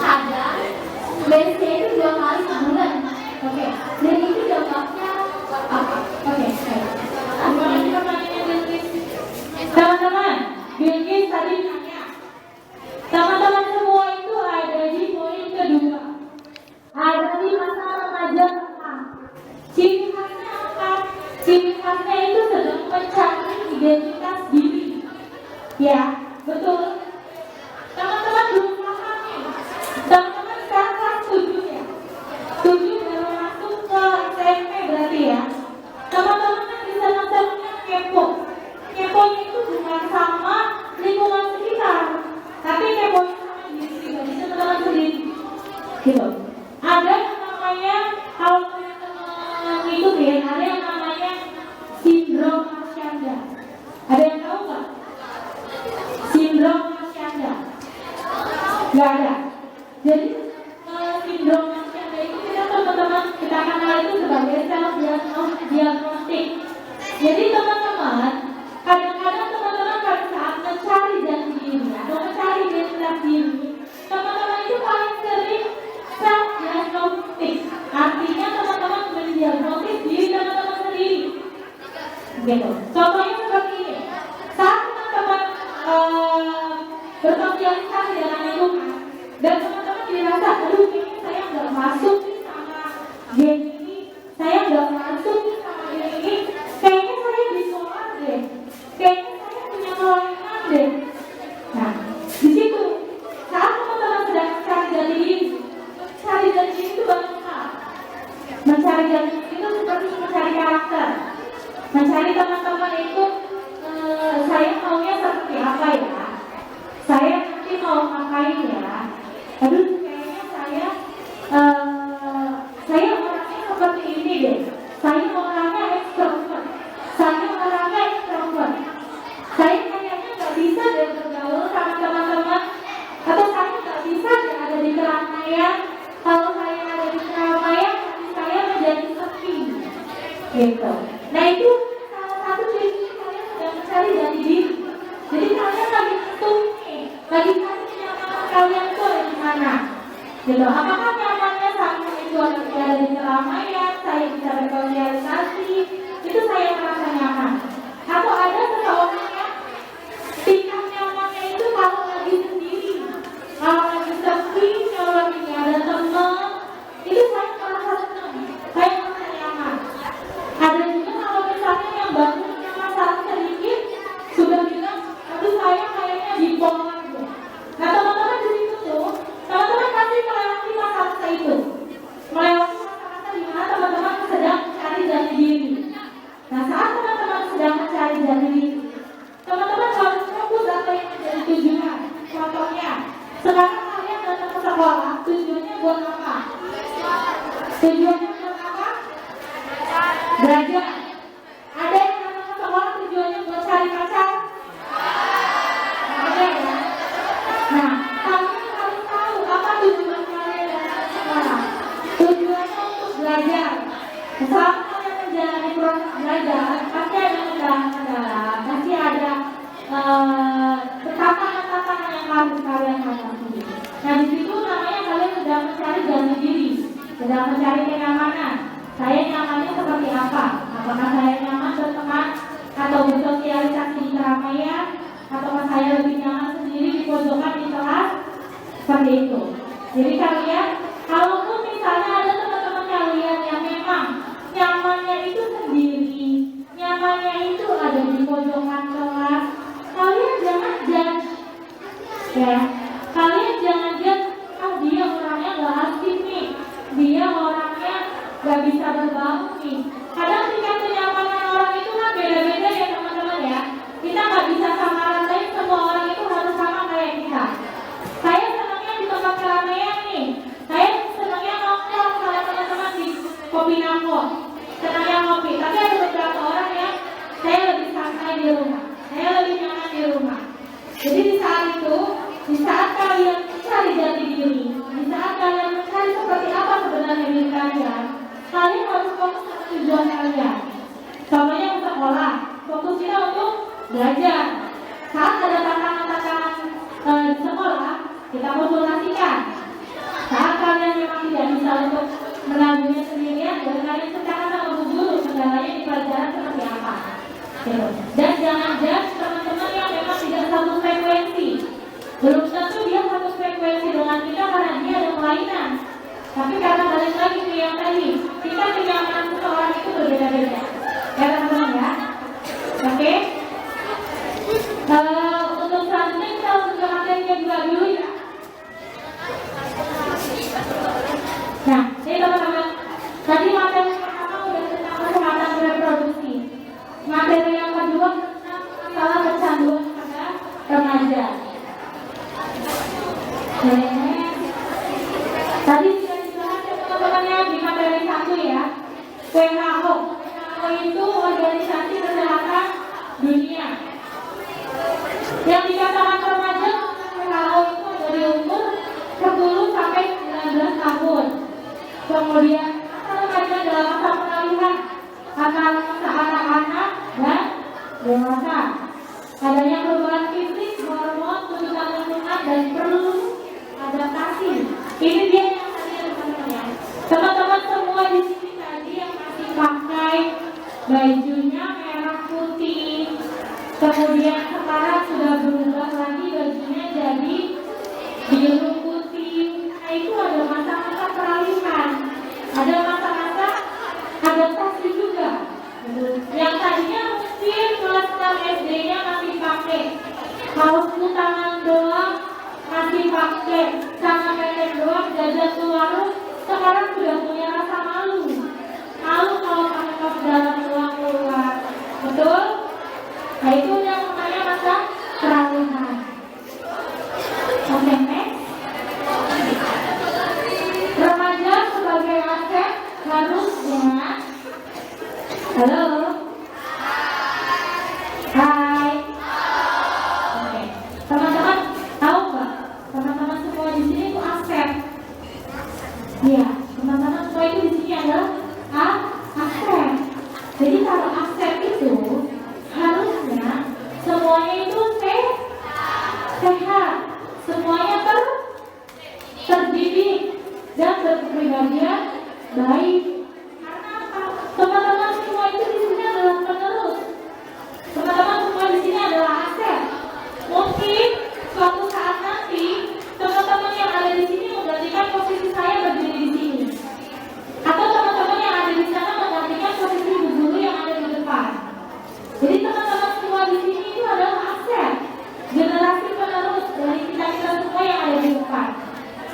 kadang BC itu 2 kali sebulan? Oke, dan itu dampaknya apa? Oke, baik. Teman-teman, Bilkis tadi nanya, teman-teman semua itu ada di poin kedua, ada di masa remaja tengah. Ciri khasnya apa? Ciri khasnya itu sedang mencari identitas diri. Ya, betul. Teman-teman belum paham nih. Teman-teman sekarang kelas 7 ya. 7 baru masuk ke SMP berarti ya. Teman-teman kan bisa nontonnya Nggak ada. Jadi sindrom Marshanda itu teman-teman kita kenal itu sebagai self diagnostic. Jadi teman-teman, kadang-kadang teman-teman pada saat mencari jati diri atau mencari identitas diri, teman-teman itu paling sering self diagnostic. Artinya teman-teman mendiagnosis diri teman-teman sendiri. Gitu. Contohnya seperti ini. Saat teman-teman bersosialisasi dengan lingkungan dan teman-teman dirasa, aduh kayaknya saya nggak masuk sama geng ini, saya nggak masuk sama geng ini, kayaknya saya bipolar deh, kayaknya saya punya kelainan deh. Nah, di situ saat teman-teman sedang mencari jati diri, mencari jati diri itu banyak hal. Mencari jati diri itu seperti mencari karakter, mencari teman-teman itu saya maunya seperti apa ya, saya nanti mau ngapain ya, aduh kayaknya saya orangnya seperti ini deh, saya orangnya extrovert, saya orangnya introvert, saya kayaknya nggak bisa deh bergaul sama teman-teman, atau saya nggak bisa deh ada di keramaian, kalau saya ada di keramaian nanti saya menjadi sepi gitu. Nah itu salah satu ciri saya sedang mencari jati diri. Jadi kalian lagi hitung nih, lagi cari kenyamanan kalian itu ada di mana? Gitu. Apakah nyamannya sama itu ada di keramaian, saya bisa bersosialisasi, itu saya merasa nyaman. Atau ada seseorang yang tingkat nyamannya itu kalau lagi sendiri, kalau lagi sepi, kalau lagi nggak ada teman, itu saya merasa senang, saya merasa nyaman. Ada juga kalau misalnya yang bangunnya masalah sedikit, sudah bilang, aduh saya kayaknya bipolar deh. Nah teman-teman di situ tuh, teman-teman pasti melewati masa-masa itu, melewati masa-masa di mana teman-teman sedang mencari jati diri. Nah saat teman-teman sedang mencari jati diri, teman-teman harus fokus apa yang menjadi tujuan. Contohnya, sekarang kalian datang ke sekolah, tujuannya buat apa? Tujuannya buat apa? Belajar. Ada yang datang ke sekolah tujuannya buat cari pacar? Ada ya? Nah, kalian harus tahu apa tujuan kalian datang ke sekolah. Tujuannya untuk belajar. Selama kalian menjalani proses belajar, pasti ada kendala-kendala, pasti ada tantangan-tantangan yang harus kalian hadapi. Nah, di situ namanya kalian sedang mencari jati diri, sedang mencari kenyamanan. Saya nyamannya seperti apa? Apakah saya nyaman berteman atau bersosialisasi di keramaian, ataukah saya lebih nyaman sendiri di pojokan di kelas? Seperti itu. Jadi kalian, kalaupun misalnya ada teman-teman kalian yang memang nyamannya itu sendiri, nyamannya itu ada di pojokan kelas, kalian jangan judge, ya. Kalian jangan judge, dia orangnya gak asik nih, dia orangnya gak bisa bergaul nih. Kadang tingkat kenyamanan orang itu kan beda-beda ya teman-teman ya. Kita gak bisa sama ratain semua orang itu harus sama kayak kita. Saya senangnya di tempat keramaian nih, saya senangnya nongkrong sama teman-teman di kopi nangko, senangnya ngopi. Tapi ada beberapa orang yang saya lebih santai di rumah, saya lebih nyaman di rumah. Jadi di saat itu, di saat kalian mencari jati diri, di saat kalian mencari seperti apa sebenarnya diri kalian, kalian harus fokus pada tujuan kalian. Contohnya untuk sekolah, fokus kita untuk belajar. Saat ada tantangan-tantangan di sekolah, kita konsultasikan. Saat kalian memang tidak bisa untuk menangguhnya sendirian, dan kalian ceritakan sama guru kendalanya di pelajaran seperti apa. Dan jangan judge teman-teman yang memang tidak satu frekuensi. Belum tentu dia satu frekuensi dengan kita karena dia ada kelainan. Tapi karena balik lagi ke yang tadi, kita kenyamanan seseorang itu berbeda-beda. Ya teman-teman ya. Oke. Untuk selanjutnya kita untuk materi kedua dulu ya. Nah, ini teman-teman. Tadi materi pertama udah tentang kesehatan reproduksi. Materi yang kedua tentang masalah kecanduan pada remaja. Tadi sudah dibahas ya teman-temannya di materi 1 ya. WHO itu organisasi kesehatan dunia. Yang dikatakan remaja WHO itu dari umur kemudian masa remaja adalah masa peralihan antara masa anak-anak dan dewasa. Adanya perubahan fisik, hormon, tuntutan lingkungan, dan perlu adaptasi. Ini dia yang tadi teman-teman ya. Teman-teman semua di sini tadi yang masih pakai bajunya merah putih, kemudian sekarang sudah berubah lagi bajunya jadi biru putih. Nah itu ada masa-masa peralihan, ada masa-masa adaptasi juga. Yang tadinya mungkin kelas 6 SD-nya masih pakai kaos kutangan doang, masih pakai celana pendek doang, jajan ke warung, sekarang sudah punya rasa malu. Malu kalau pakai kaos dalam doang keluar. Betul? Nah itu yang namanya masa peralihan. Oke, next. Remaja sebagai aset harusnya. Halo. Hai. Oke. Teman-teman tahu nggak? Teman-teman semua di sini itu aset. Iya. Teman-teman semua itu di sini adalah aset. Jadi kalau aset itu harusnya semuanya itu sehat, semuanya terdidik dan berkepribadian baik. Karena apa? Teman-teman semua itu di sini adalah penerus. Teman-teman semua di sini adalah aset. Mungkin suatu saat nanti teman-teman yang ada di sini menggantikan posisi saya berdiri di sini, atau teman-teman yang ada di sana menggantikan posisi ibu guru yang ada di depan. Jadi teman-teman semua di sini itu adalah aset, generasi penerus dari kita semua yang ada di depan.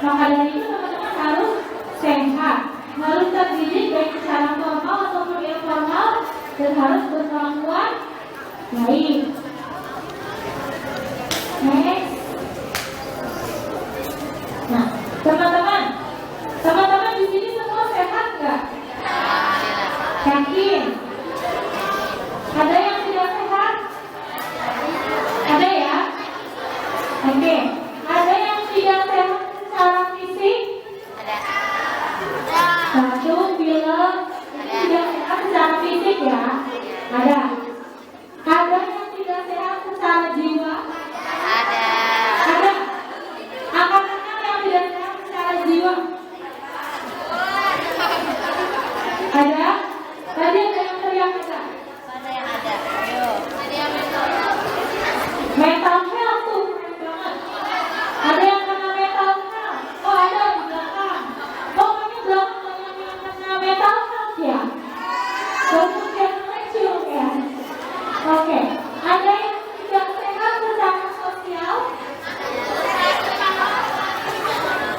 Maka dari itu teman-teman harus sehat, harus terdidik baik secara formal ataupun informal, dan harus berkelakuan baik. Next. Nah, teman-teman di sini semua sehat nggak? Yakin? Ada yang tidak sehat? Ada ya? Oke. Ada yang tidak sehat secara fisik? Satu, bilang tidak sehat secara fisik ya? Ada. Ada yang tidak sehat secara jiwa? Ada. Angkat tangan yang tidak sehat secara jiwa? Ada? Tadi ada yang teriak enggak? Mana yang ada? Ayo. Ada yang Mental health tuh keren banget. Ada yang kena mental health? Oh ada di belakang. Oh kamu belakang banyak yang kena mental health ya? Bagus yang kecil ya? Oke. Ada yang tidak sehat secara sosial?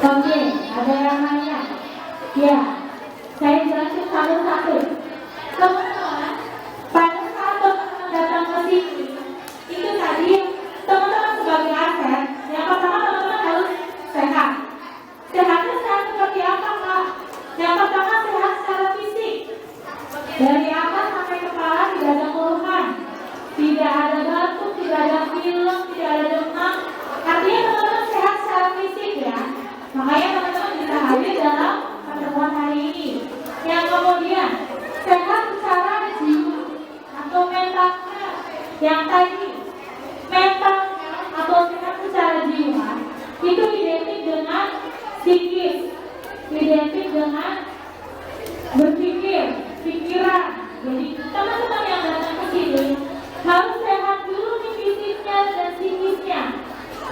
Oke. Ada yang nanya? Ya. Saya jelasin satu-satu. Teman-teman, pada saat teman-teman datang ke sini, itu tadi teman-teman sebagai aset, yang pertama teman-teman harus sehat. Sehatnya sehat seperti apa, Kak? Yang pertama sehat secara fisik. Dari atas sampai kepala tidak ada keluhan, tidak ada batuk, tidak ada pilek, tidak ada demam. Artinya teman-teman sehat secara fisik ya. Makanya teman-teman bisa hadir dalam pertemuan hari ini. Yang kemudian sehat secara jiwa atau mentalnya. Yang tadi mental atau sehat secara jiwa itu identik dengan psikis, identik dengan berpikir, pikiran. Jadi teman-teman yang datang ke sini harus sehat dulu nih fisiknya dan psikisnya.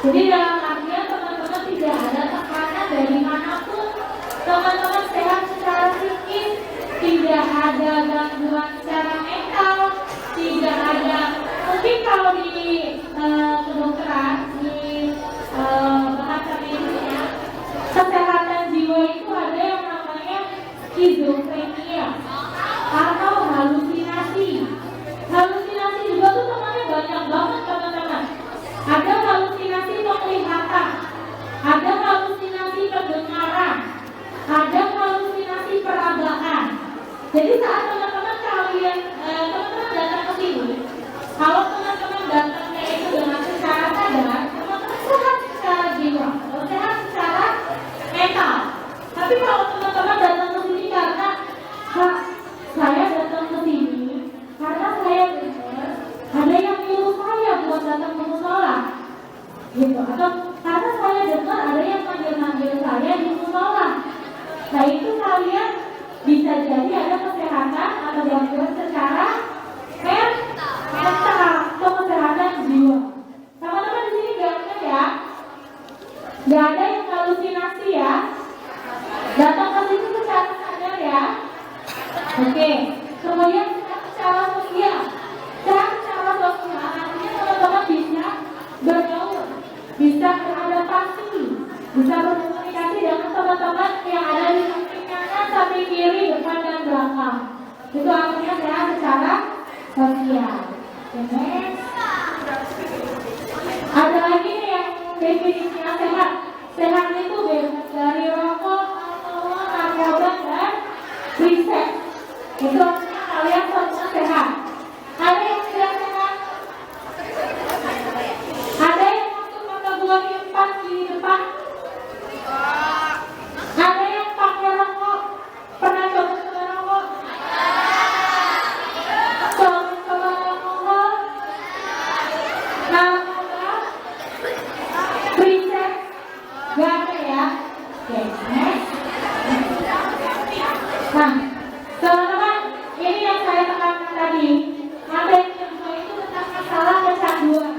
Jadi dalam artian teman-teman tidak ada tekanan dari manapun, teman-teman sehat secara psikis, tidak ada gangguan secara mental, tidak ada. Mungkin kalau di kedokteran, di bahasa medisnya, kesehatan jiwa itu ada yang namanya skizofrenia atau halusinasi. Halusinasi juga tuh temannya banyak banget teman-teman. Ada halusinasi penglihatan, ada halusinasi pendengaran, ada halusinasi perabaan. Jadi saat teman-teman datang ke sini, kalau teman-teman datangnya itu dengan secara sadar, teman-teman sehat secara jiwa, sehat secara mental. Tapi kalau teman-teman datang ke Oke. Kemudian secara sosial. Secara sosial artinya teman-teman bisa bergaul, bisa beradaptasi, bisa berkomunikasi dengan teman-teman yang ada di samping kanan, samping kiri, depan dan belakang. Itu artinya secara sosial. Oke. Ada lagi nih yang definisinya sehat. Sehat itu bebas dari rokok, alkohol, narkoba, dan riset. Itu artinya kalian semua sehat. Ada yang tidak sehat? Ada yang masuk kategori 4 di depan? Ada yang pakai rokok? Pernah coba rokok? Coba alkohol? Narkoba? Riset? Gak ada ya? Oke, next. Nah, teman-teman, ini yang saya tekankan tadi. Materi kedua itu tentang masalah kecanduan.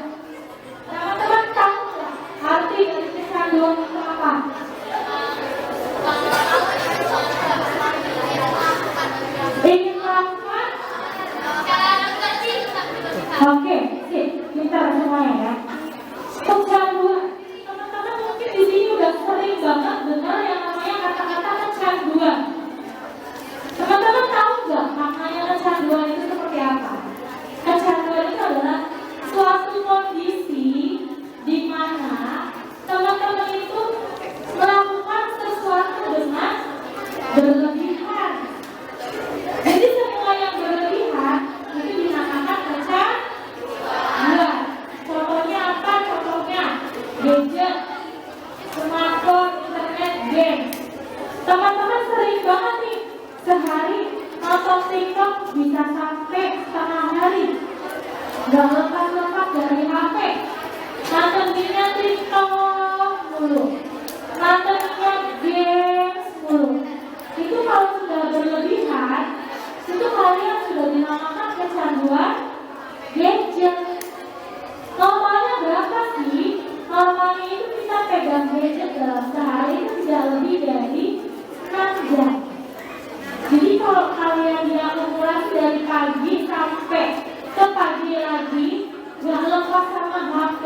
Teman-teman tahu nggak arti dari kecanduan itu apa? Ingin melakukan? Oke, sip, pintar semuanya ya. Kecanduan. Teman-teman mungkin di sini udah sering banget dengar yang namanya kata-kata kecanduan. Teman-teman tahu nggak maknanya kecanduan itu seperti apa? Kecanduan itu adalah suatu kondisi di mana teman-teman itu melakukan sesuatu dengan berlebihan. Jadi semua yang berlebihan itu dinamakan kecanduan. Contohnya apa? Contohnya gadget, smartphone, internet, game. Teman-teman sering banget nih sehari nonton TikTok bisa sampai setengah hari. Gak lepas-lepas dari HP. Nontonnya TikTok mulu, nontonnya games mulu. Itu kalau sudah berlebihan, itu kalian sudah dinamakan kecanduan gadget. Normalnya berapa sih? Normalnya itu kita pegang gadget dalam sehari itu tidak lebih dari 6 jam. Jadi kalau kalian diakumulasi dari pagi sampai ke pagi lagi, gak lepas sama HP,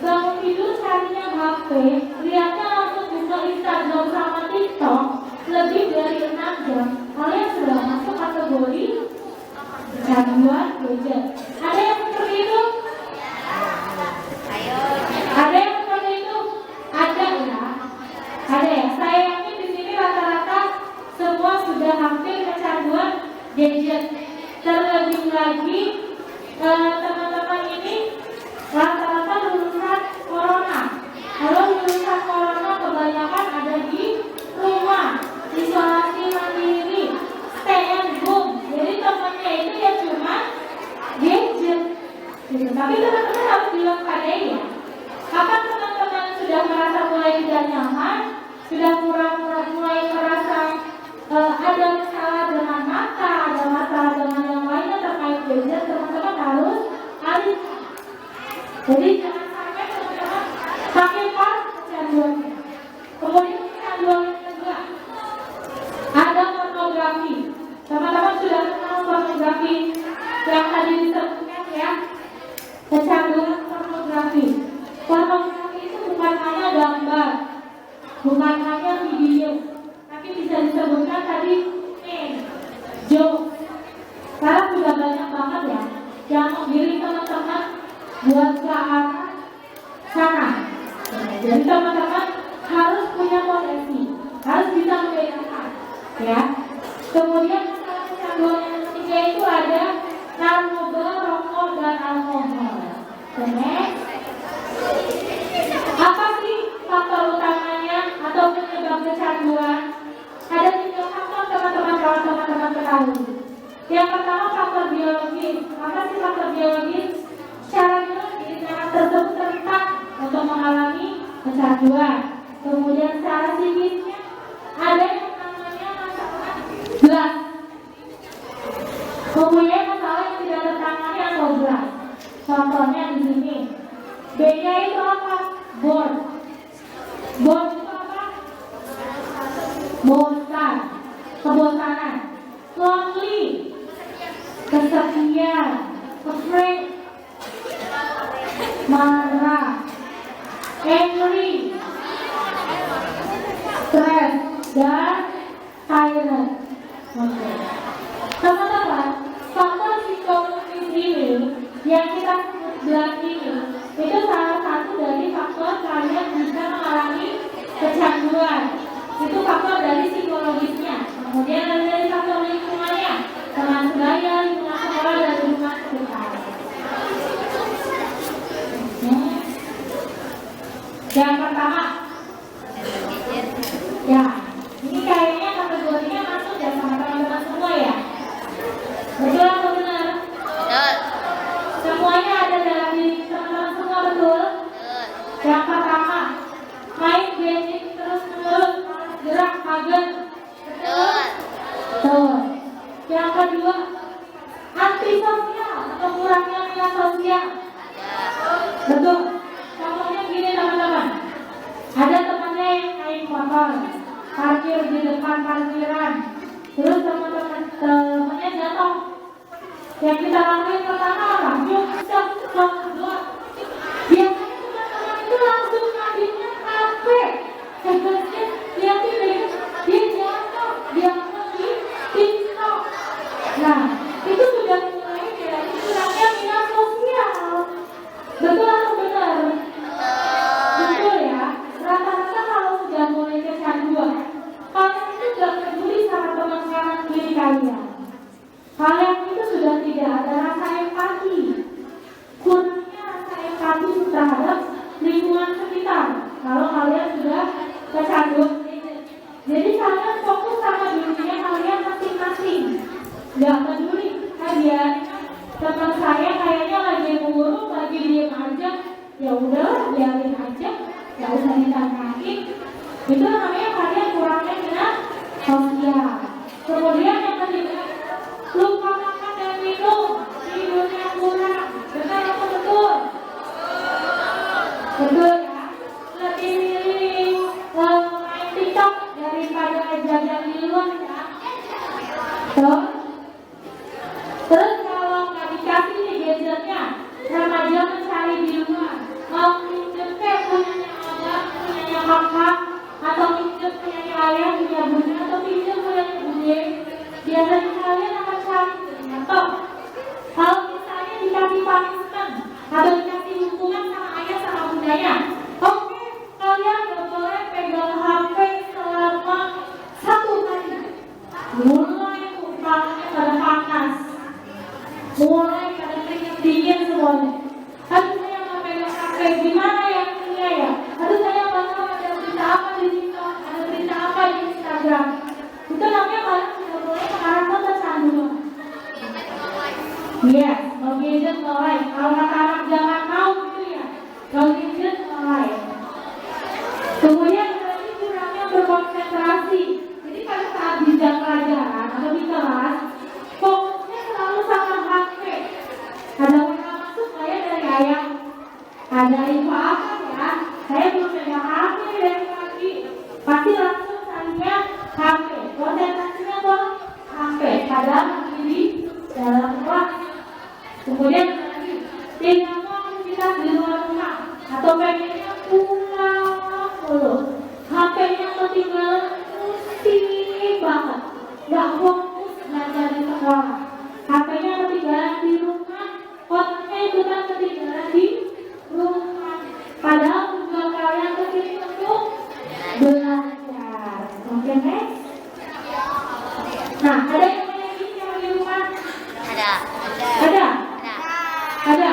bangun tidur carinya HP, lihatnya langsung buka Instagram sama TikTok, lebih dari 6 jam, kalian sudah masuk kategori kecanduan gadget. Ada yang seperti itu? Ada yang seperti itu? Ada ya? Ada ya? Saya yakin di sini rata-rata semua sudah hampir kecanduan gadget. Terlebih lagi teman-teman ini rata-rata lulusan corona. Kalau lulusan corona kebanyakan ada di rumah, isolasi mandiri, stay at home. Jadi temannya itu ya cuma gadget. Gitu. Tapi teman-teman harus diwaspadai ya. Kapan teman-teman sudah merasa mulai tidak nyaman, sudah mulai merasa ada masalah dengan mata, ada masalah dengan yang lainnya terkait gadget, teman-teman harus alih. Jadi jangan sampai teman-teman pakai kecanduannya. Kemudian kecanduan yang kedua, ada pornografi. Teman-teman sudah kenal pornografi yang tadi disebutkan ya, kecanduan pornografi. Pornografi itu bukan hanya gambar, bukan hanya video, tapi bisa disebutkan tadi joke. Sekarang sudah banyak banget ya yang menggiring teman-teman buat ke arah sana. Jadi teman-teman harus punya potensi, harus bisa membedakan ya. Kemudian masalah kecanduan yang ketiga itu ada narkoba, rokok, dan alkohol. Next. Apa sih faktor utamanya atau penyebab kecanduan? Ada 3 faktor teman-teman kalau teman-teman ketahui. Yang pertama faktor biologis. Apa sih faktor biologis? Secara biologis anak tersebut rentan untuk mengalami kecanduan. Kemudian secara psikisnya ada yang namanya masalah belas. Kemudian masalah yang tidak tertangani atau belas. Contohnya di sini. B-nya itu apa? Bored. Bored itu apa? Bosan, kebosanan. Lonely. kesepian, afraid, marah, angry, stress, dan tired. Oke. Teman-teman, faktor psikologis ini yang kita sebut ini itu salah satu dari faktor kalian bisa mengalami kecanduan. Itu faktor dari psikologisnya. Kemudian ada dari faktor lingkungannya, teman sebaya, lingkungan sekolah, dan lingkungan sekitar. Yang pertama, ya, ini kayaknya kategorinya masuk ya sama teman-teman semua ya. Betul atau benar? Betul. Semuanya ada dalam diri teman-teman semua, betul? Yang pertama, main gadget terus-menerus, gerak mager. Betul. Betul. Yang kedua, antisosial atau kurangnya minat sosial. Betul. Contohnya gini teman-teman, ada temannya yang naik motor, parkir di depan parkiran, terus temannya jatuh. Yang kita lakuin pertama apa? Yuk, stop, kedua. Biasanya teman-teman itu langsung ngambilnya HP. Hebatnya dia jatuh, dia di TikTok. Nah, itu sudah mulai dari kurangnya minat sosial. Betul atau benar? Betul ya. Rata-rata kalau sudah mulai kecanduan, kalian itu sudah peduli sama teman kanan kiri kalian. Kalian itu sudah tidak ada rasa empati. Kurangnya rasa empati terhadap lingkungan sekitar. Kalau kalian sudah kecanduan, jadi kalian fokus sama dirinya kalian masing-masing. Gak peduli. Kalian teman saya kayaknya lagi ngurung, lagi diem aja. Ya udah, biarin aja. Gak usah ditanyain. Itu namanya kalian kurangnya minat sosial. Kemudian yang ketiga, lupa makan dan minum, tidurnya kurang. Benar atau betul? Betul ya. Lebih milih main TikTok daripada jajan di luar ya. Terus kalau nggak dikasih nih gadgetnya, remaja mencari di luar, mau pinjam punyanya abang, punyanya kakak, atau pinjam punyanya ayah, punya bunda, atau pinjam punyanya bude. Biasanya kalian akan cari atau kalau misalnya dikasih punishment atau dikasih hukuman sama ayah sama bundanya, oke, kalian nggak boleh pegang HP selama 1 hari. Mulai kepalanya pada panas, mulai pada keringat dingin semuanya. Aduh saya nggak pegang HP, gimana ya punya ya? Aduh saya nggak tahu ada berita apa di TikTok, ada berita apa di Instagram. Itu namanya kalian sudah mulai mengarah ke kecanduan. Iya, no gadget no life. Kalau anak-anak jangan mau gitu ya, no gadget no life. Kemudian berarti kurangnya berkonsentrasi. Jadi pada saat di jam pelajaran atau di kelas, fokusnya selalu sama HP. Ada WA masuk saya dari ayah, ada info apa ya? Saya belum pegang HP dari pagi. Pasti langsung carinya HP. Konsentrasinya ke HP. Padahal di dalam kelas. Kemudian tidak mau aktivitas di luar rumah atau pengennya pulang dulu. HP-nya ketinggalan pusing banget, nggak fokus belajar di sekolah. HP-nya ketinggalan di rumah, otaknya ikutan ketinggalan di rumah. Padahal tujuan kalian kesini untuk belajar. Oke, next. Nah, ada yang main ini yang di rumah? Ada. Ada? Ada?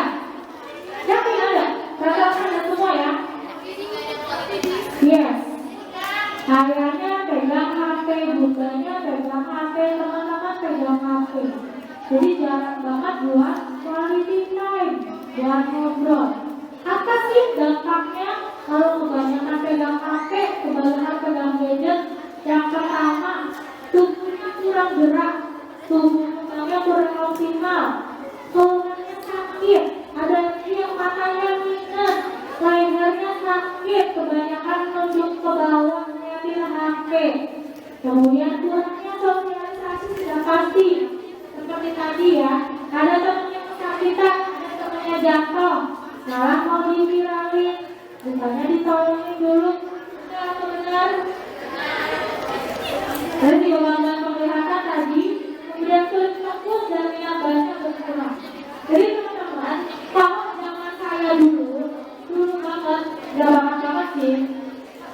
Yakin ada? Rata-rata ada semua ya? Yes. Ayahnya pegang HP, bundanya pegang HP, teman-teman pegang HP. Jadi jarang banget buat quality time, buat ngobrol. Apa sih dampaknya kalau kebanyakan pegang HP, kebanyakan pegang gadget? Yang pertama, tubuhnya kurang gerak, tubuhnya kurang optimal, tulangnya sakit, ada yang matanya minus, lehernya sakit, kebanyakan nunduk ke bawah ngeliatin HP. Kemudian kurangnya sosialisasi sudah pasti, seperti tadi ya, malah mau diviralin, bukannya ditolongin dulu. Benar. Dan di kebanggaan penglihatan tadi, kemudian sulit fokus dan minat baca berkurang. Jadi teman-teman, kalau zaman saya dulu banget, gak banget sih.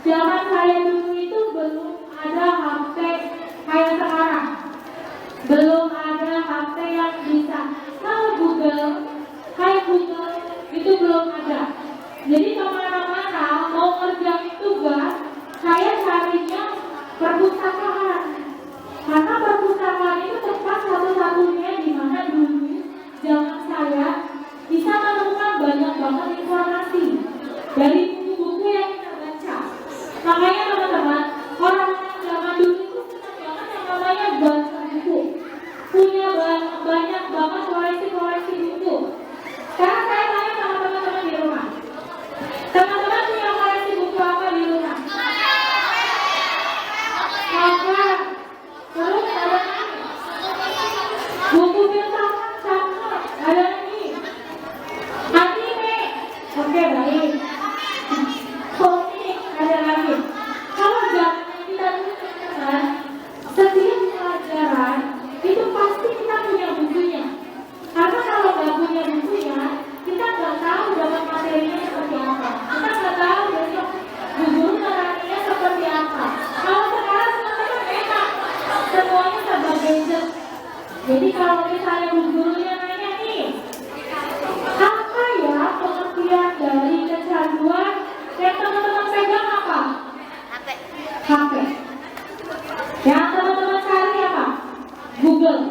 Zaman saya dulu itu belum ada HP kayak sekarang. Belum ada HP yang bisa Google itu belum ada. Jadi kemana-mana mau ngerjain tugas, saya carinya perpustakaan. Karena perpustakaan itu tempat satu-satunya di mana dulu zaman saya bisa menemukan banyak banget informasi dari buku-buku yang kita baca. Makanya teman-teman, orang-orang zaman dulu itu senang banget yang namanya baca buku. Punya banyak banget koleksi-koleksi buku. Sekarang saya tanya sama teman-teman di rumah. Teman-teman punya koleksi buku apa di rumah? Apa? Terus ada lagi? Buku filsafat sama. Ada lagi? Anime. Oke, baik. Komik. Ada lagi? Kalau zaman kita dulu teman-teman, setiap pelajaran itu pasti kita punya bukunya. Karena kalau nggak punya bukunya, kita nggak tahu dapat materinya seperti apa. Kita nggak tahu besok guru nerangnya seperti apa. Kalau sekarang teman-teman enak, semuanya serba gadget. Jadi kalau misalnya gurunya nanya nih, apa ya pengertian dari kecanduan? Yang teman-teman pegang apa? HP. Yang teman-teman cari apa? Google.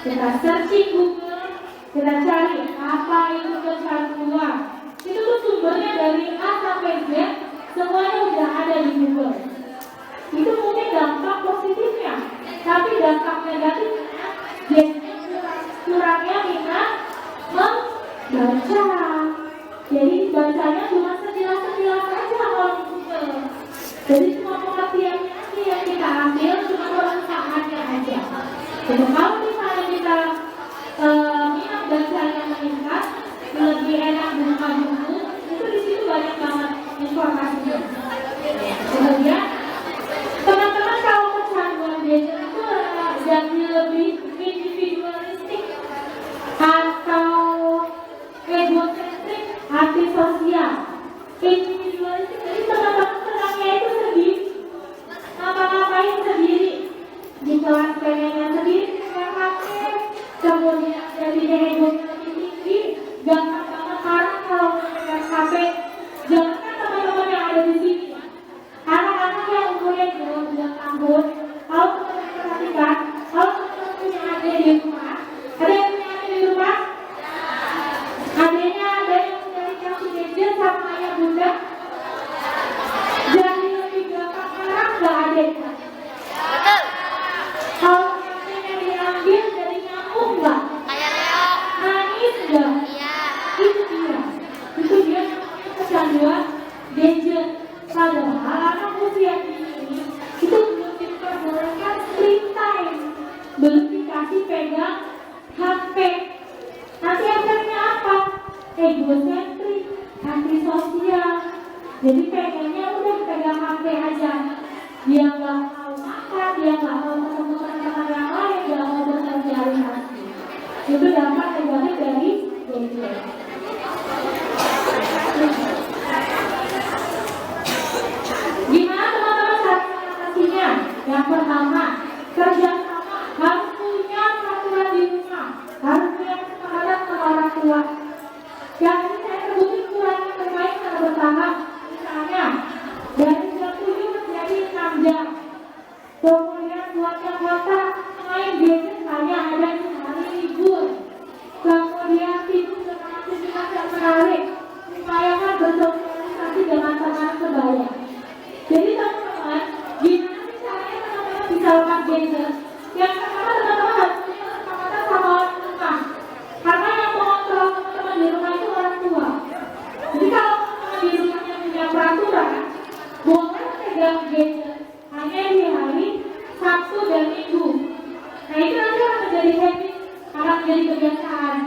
Kita searching Google, kita cari apa itu kecanduan. Itu tuh sumbernya dari A sampai Z, semuanya udah ada di Google. Itu mungkin dampak positifnya, tapi dampak negatifnya kurangnya minat membaca. Jadi bacanya cuma sekilas-sekilas aja kalau di Google. Jadi cuma pengertiannya aja yang kita ambil, cuma permukaannya aja. Jadi kalau misalnya kita minat bacanya meningkat, lebih enak buka buku, itu di situ banyak banget informasinya. Kemudian teman-teman kalau kecanduan gadget itu jadi lebih individualistik atau egosentrik, antisosial. Individualistik, jadi teman-teman senangnya itu sendiri, ngapa-ngapain sendiri. Di kelas pengennya sendiri dengan HP, kemudian jadi egonya lebih tinggi, gampang banget marah kalau dengan HP. Jangankan teman-teman yang ada di sini, anak-anak yang umurnya 2 tahun, kalau teman-teman perhatikan, kalau teman-teman punya adik di rumah, ada yang punya adik di rumah? Adiknya ada yang dikasih gadget sama ayah bunda? Jadi lebih gampang marah nggak adiknya? Betul. Kalau HP-nya diambil jadi nyamuk nggak? Kayak Leo. Nangis nggak? Iya. Itu dia namanya kecanduan gadget. Padahal anak usia ini itu belum diperbolehkan screen time, belum dikasih pegang HP. Nanti efeknya apa? Egosentrik, antisosial. Jadi pengennya udah pegang HP aja. Dia nggak mau makan, dia nggak mau ketemu teman-teman yang lain, nggak mau bersosialisasi. Itu dampak negatif dari gadget. Gimana teman-teman cara mengatasinya? Yang pertama, kerjasama. Harus punya peraturan di rumah, harus punya kesepakatan sama orang tua. Yang ini saya sebutin kurangnya terbaik secara bertahap. Misalnya dari jam 7 menjadi 6 jam. Kemudian buat yang kota main gadget hanya ada di hari libur. Kemudian tidur dengan aktivitas yang menarik, upayakan bersosialisasi dengan teman sebaya. Jadi teman-teman, gimana sih caranya teman-teman bisa lepas gadget? Yang pertama teman-teman harus punya kesepakatan sama orang rumah. Karena yang mengontrol teman-teman di rumah itu orang tua. Jadi kalau teman-teman di rumahnya punya peraturan, boleh pegang gadget hanya di hari Sabtu dan Minggu. Nah itu nanti akan menjadi habit, akan menjadi kebiasaan.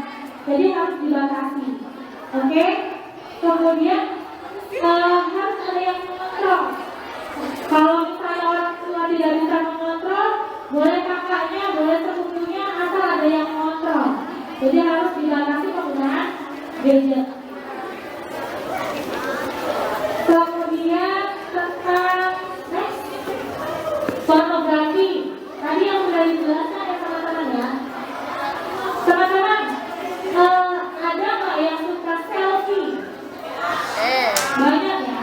Jadi harus dibatasi. Oke, kemudian harus ada yang mengontrol. Kalau misalnya orang tua tidak bisa mengontrol, boleh kakaknya, boleh sepupunya, asal ada yang mengontrol. Jadi harus dibatasi penggunaan gadget. Kemudian tentang pornografi. Tadi yang sudah dijelaskan ya teman-teman ya. Teman-teman, ada nggak yang suka selfie? Banyak ya.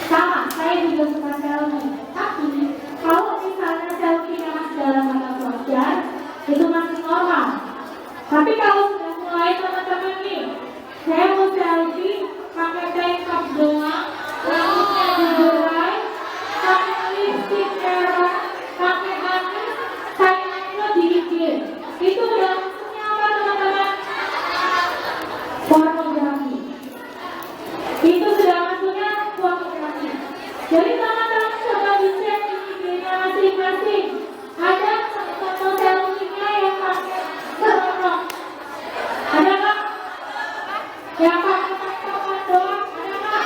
Sama, saya juga suka selfie. Tapi kalau misalnya selfie-nya masih dalam batas wajar, itu masih normal. Tapi kalau sudah mulai teman-teman nih, saya mau selfie pakai makeup doang, rambutnya digerai, pakai lipstick merah, pakai alis, sayangnya dikit. Itu udah maksudnya apa teman-teman? Pornografi. Itu sudah maksudnya pornografi. Jadi teman-teman coba dicek di IG-nya masing-masing. Ada foto selfie-nya yang pakai porno. Ada nggak? Yang pakai makeup doang? Ada nggak?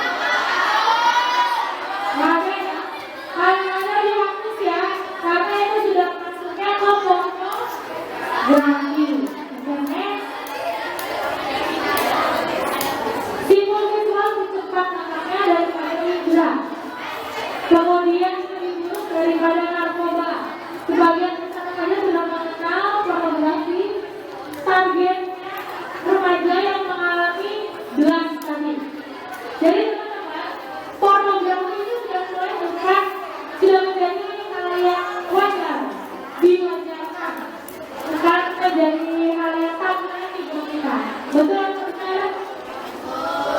Nggak ada ya? Kalau ada dihapus ya, karena itu sudah masuknya ke pornografi. Oke, next. Simbol visual cepat nangkapnya daripada indra. Kemudian lebih buruk daripada narkoba. Sebagian besar saja sudah mengenal pornografi. Targetnya remaja yang mengalami belas tadi. Jadi teman-teman, pornografi itu sudah mulai bukan sudah menjadi hal yang wajar, diwajarkan, bukan menjadi hal yang tabu di kita. Betul atau benar?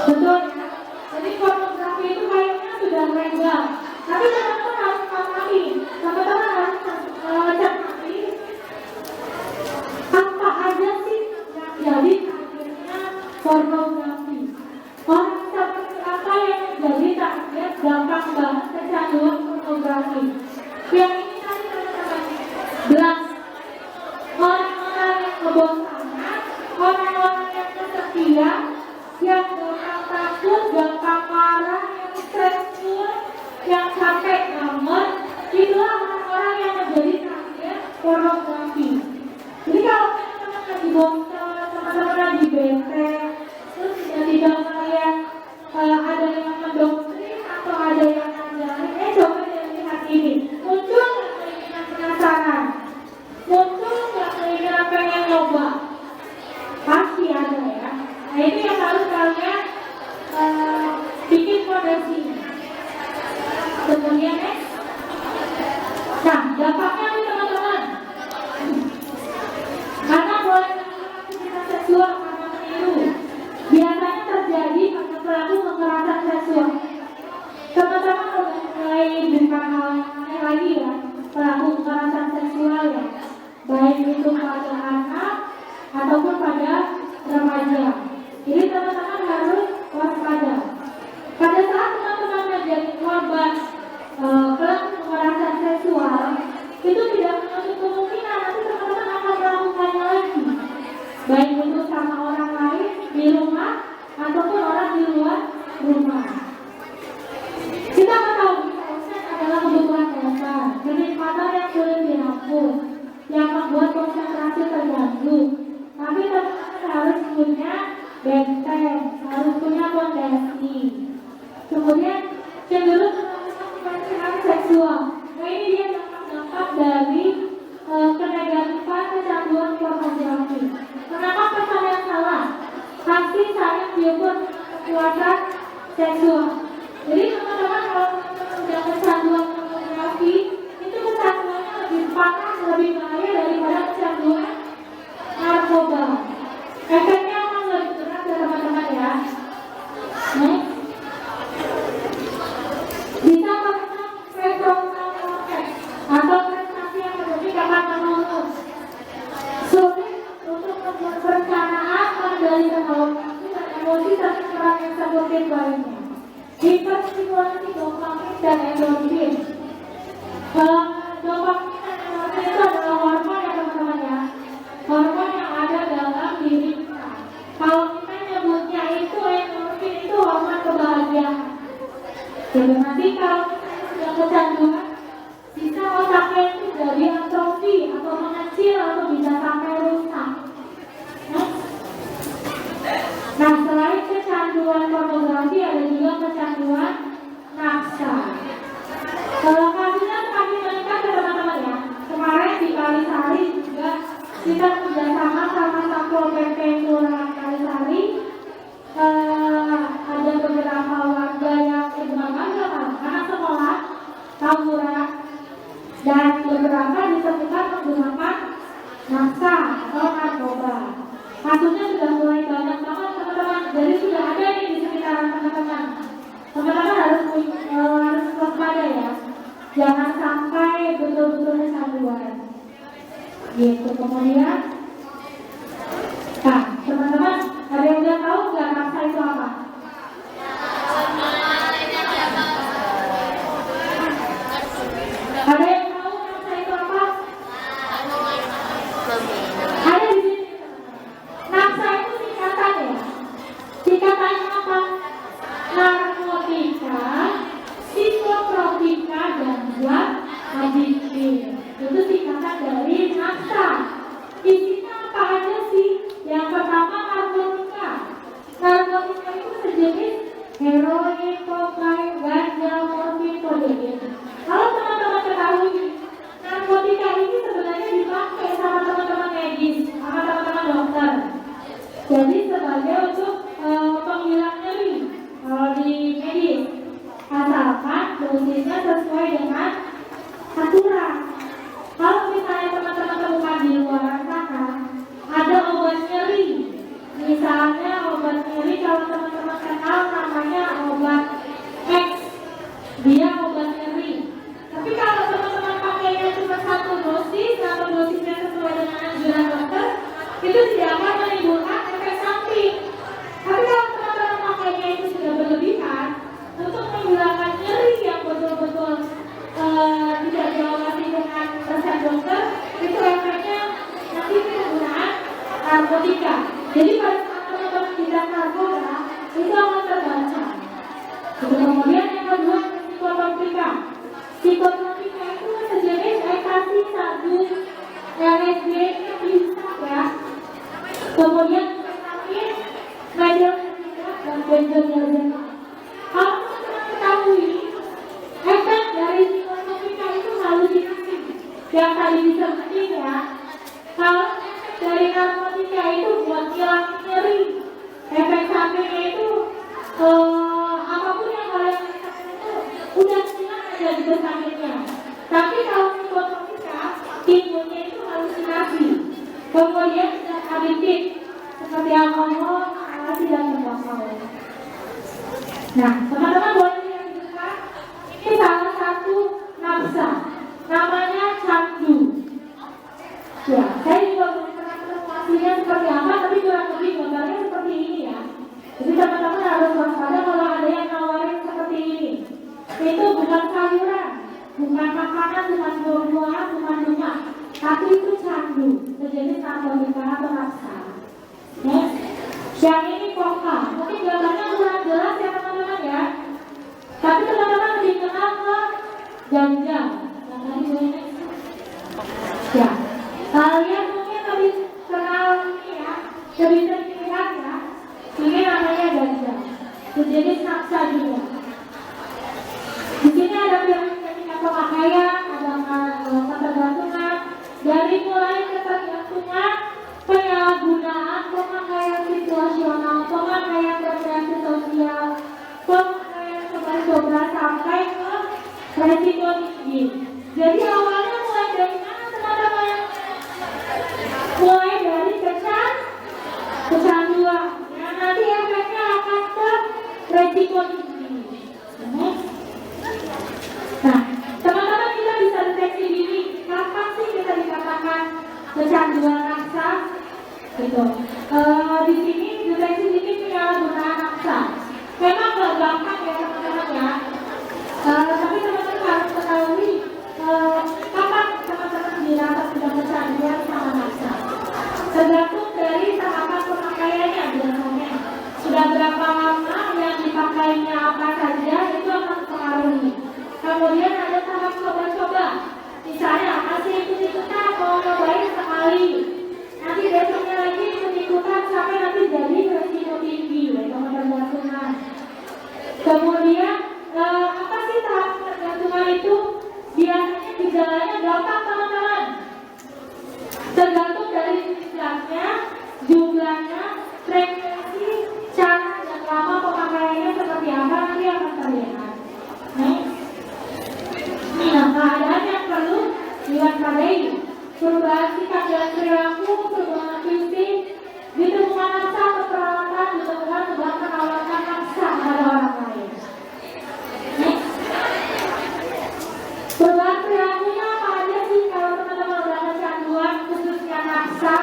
Betul ya. Jadi pornografi itu kayaknya sudah legal. Tapi teman-teman harus pahami, teman-teman harus cermati apa aja sih yang jadi targetnya pornografi. Orang seperti apa yang jadi target gampang banget kecanduan pornografi. Yang ini tadi teman-teman, belas orang-orang yang kebosanan, orang-orang yang kesepian, yang gampang takut, gampang marah, yang stressful, yang capek banget, itulah orang-orang yang menjadi target pornografi. Jadi kalau teman-teman lagi bosan, teman-teman lagi bete, terus tiba-tiba melihat ada yang mendoktrin atau ada yang ngajarin, coba deh lihat ini. Muncul nggak keinginan penasaran? Muncul nggak keinginan pengen coba? Pasti ada ya. Nah itu yang harus kalian bikin fondasi. Kemudian next. Nah dampaknya nih teman-teman. Karena boleh melakukan aktivitas seksual karena meniru. Biasanya terjadi pada pelaku kekerasan seksual. Teman-teman udah mulai bukan hal yang aneh lagi ya. Pelaku kekerasan seksual ya. Baik itu pada anak ataupun pada remaja. Jadi teman-teman harus waspada. Pada saat teman-teman menjadi korban pelaku kekerasan seksual, itu tidak menutup kemungkinan nanti teman-teman akan melakukannya lagi. Baik itu sama orang lain di rumah ataupun orang di luar rumah. Kita ketahui konsen adalah kebutuhan dasar, kenikmatan yang sulit dihapus, yang membuat konsentrasi terganggu. Tapi teman-teman harus punya benteng, harus punya fondasi. Kemudian cenderung pelecehan seksual. Nah ini dia dampak dari kenegatifan kecanduan pornografi. Kenapa pesan yang salah? Kasih sayang diukur kekuatan seksual. Jadi teman-teman kalau sudah kecanduan pornografi, itu kecanduannya lebih parah, lebih bahaya daripada kecanduan narkoba. Efeknya akan lebih berat ya teman-teman ya. Next. Bisa merusak prefrontal cortex atau prestasi yang terjadi kapan menurun. Sulit untuk membuat perencanaan, mengendalikan emosi dan emosi serta peran yang sebutin lainnya. Jadi nanti kalau yang kecanduan, bisa otaknya itu jadi atrofi atau mengecil atau bisa sampai rusak. Nah, selain kecanduan pornografi ada juga kecanduan nafsa. Kalau kasusnya semakin meningkat ya teman-teman ya. Kemarin di Kalisari juga kita kerjasama sama Satpol PP Kelurahan Kalisari. Ada beberapa warga yang anak sekolah, tawuran, dan beberapa ditemukan menggunakan nafsa atau narkoba. Kasusnya sudah mulai banyak banget teman-teman. Jadi sudah ada nih di sekitaran teman-teman. Teman-teman harus waspada ya. Jangan sampai betul-betul kecanduan. Gitu. Kemudian, nah teman-teman, ada yang udah tahu nggak nafsa itu apa? Ada yang tahu nafsa itu apa? Ada di sini. Nafsa itu singkatan ya. Singkatannya apa? Narkotika, psikotropika, dan zat adiktif. Itu singkatan dari nafsa. Isinya apa aja sih? Yang pertama narkotika. Narkotika itu sejenis heroin, kokain, ganja, morfin, kodein. Kalau teman-teman ketahui, narkotika ini sebenarnya dipakai sama teman-teman medis, sama teman-teman dokter. Jadi sebagai untuk penghilang nyeri kalau di medis, asalkan dosisnya sesuai dengan aturan. Kalau misalnya teman-teman temukan di luar sana ada obat nyeri, misalnya obat nyeri kalau teman-teman kenal namanya obat X, dia obat nyeri. Tapi kalau teman-teman pakainya cuma 1 dosis atau dosisnya sesuai dengan anjuran dokter, itu tidak akan menimbulkan efek samping. Tapi kalau teman-teman pakainya itu sudah berlebihan, untuk menghilangkan nyeri yang betul-betul tidak diawasi dengan resep dokter, itu efeknya nanti penggunaan narkotika. Jadi pada saat teman-teman tidak narkoba, itu akan terbaca. Kemudian yang kedua, psikotropika. Psikotropika itu sejenis ekstasi, sabu, LSD, itu bisa ya. Kemudian metil dan benzodiazepina. Kalau teman-teman ketahui, efek dari psikotropika itu halusinasi. Yang tadi disebutin ya. Kalau efek dari narkotika itu buat hilang nyeri. Efek sampingnya itu apapun yang kalian rasakan itu udah hilang aja gitu sakitnya. Tapi kalau psikotropika timbulnya itu halusinasi. Kemudian zat adiktif seperti alkohol, asam dan tembakau. Nah, teman-teman boleh lihat juga, ini salah satu nafsa, namanya candu. Ya, saya juga belum pernah ketemu aslinya seperti apa, tapi kurang lebih gambarnya seperti ini ya. Jadi teman-teman harus waspada kalau ada yang nawarin seperti ini. Itu bukan sayuran, bukan makanan, bukan buah-buahan, bukan bunga, tapi itu candu, sejenis narkotika atau nafsa. Yang ini koka, mungkin gambarnya kurang jelas ya teman-teman ya. Tapi teman-teman lebih kenal ke ganja. Yang tadi boleh ya. Kalian mungkin lebih kenal ini ya, lebih sering lihat ya. Ini namanya ganja, sejenis nafsa juga. Di sini ada teknik pemakaian, ada ketergantungan, dari mulai ketergantungan, penyalahgunaan, pemakaian situasional, pemakaian rekreasi sosial, pemakaian coba-coba sampai ke resiko tinggi. Jadi awalnya mulai dari mana teman-teman? Mulai dari kecanduan. Nah, nanti efeknya akan ke resiko tinggi. Nah, teman-teman kita bisa deteksi diri kapan sih kita dikatakan kecanduan nafsa gitu. Di sini deteksi dini penyalahgunaan nafsa. Memang gak gampang ya teman-teman ya. Tapi teman-teman harus ketahui kapan teman-teman dirasa sudah kecanduan sama nafsa. Tergantung dari tahapan pemakaiannya biasanya. Sudah berapa lama yang dipakainya apa saja itu akan mempengaruhi Kemudian ada tahap coba-coba. Misalnya masih ikut-ikutan mau cobain sekali. Nanti besoknya lagi ikut-ikutan sampai nanti jadi resiko tinggi, yaitu ketergantungan. Kemudian apa sih tahap ketergantungan itu? Biasanya gejalanya gampang teman-teman. Tergantung dari jenisnya, jumlahnya, frekuensi, cara dan lama pemakaiannya seperti apa nanti akan terlihat. Nah, keadaan yang perlu diwaspadai, perubahan sikap dan perilaku, perubahan fisik, ditemukan maksa atau perawatan, ditemukan sedang perawatan maksa pada orang lain. Perubahan perilakunya apa aja sih kalau teman-teman udah kecanduan khususnya maksa?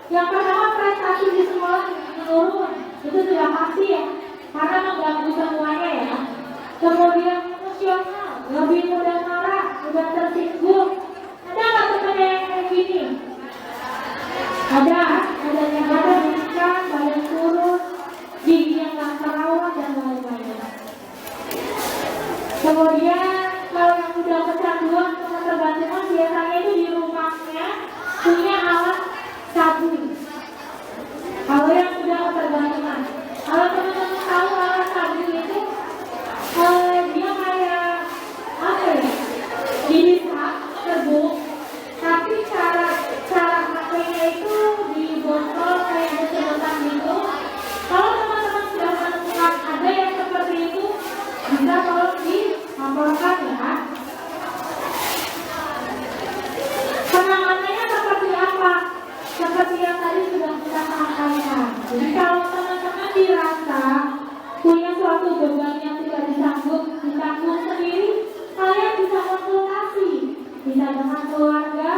Yang pertama prestasi di sekolah menurun, itu sudah pasti ya, karena mengganggu semuanya ya. Kemudian emosional, lebih mudah marah, mudah tersinggung. Ada nggak teman yang kayak gini? Ada yang badan meningkat, badan turun, gigi yang nggak terawat dan lain-lain. Kemudian kalau yang udah kecanduan atau ketergantungan biasanya itu di rumahnya punya alat sabu. Kalau yang sudah ketergantungan, kalau teman-teman tahu alat sabu itu dia kayak apa ya? Bisa terbuk, tapi cara pakainya itu di botol kayak ada sedotan gitu. Kalau teman-teman sudah menemukan ada yang seperti itu, bisa tolong dilaporkan ya. Penanganannya seperti apa? Seperti yang tadi sudah kita sampaikan. Jadi kalau teman-teman dirasa punya suatu beban yang tidak ditanggung sendiri, kalian bisa konsultasi, bisa dengan keluarga,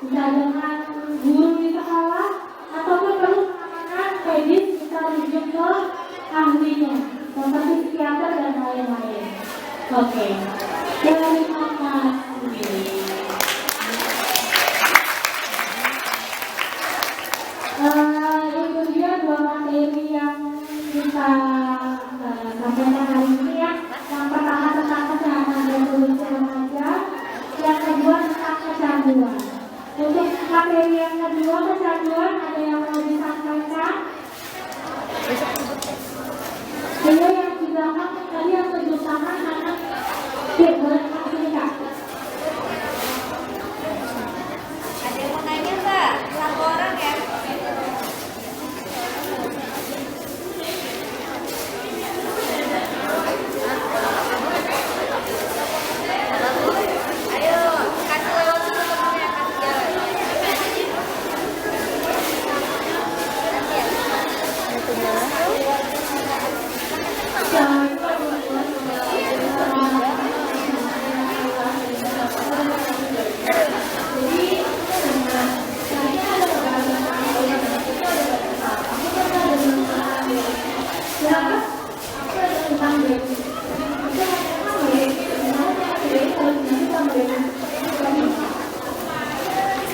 bisa dengan guru di sekolah, ataupun perlu penanganan medis, bisa rujuk ke ahlinya, seperti psikiater dan lain-lain. Oke, terima kasih. Itu dia dua materi yang kita sampaikan hari ini ya. Yang pertama tentang kesehatan reproduktif remaja, yang kedua tentang kecanduan. Untuk materi yang kedua kecanduan, ada yang mau disampaikan? Saya yang di belakang tadi yang tunjuk tangan anak, boleh langsung Kak. Ada yang mau nanya Mbak? Satu orang ya? Ayo, kasih lewat dulu temennya, kasih jalan.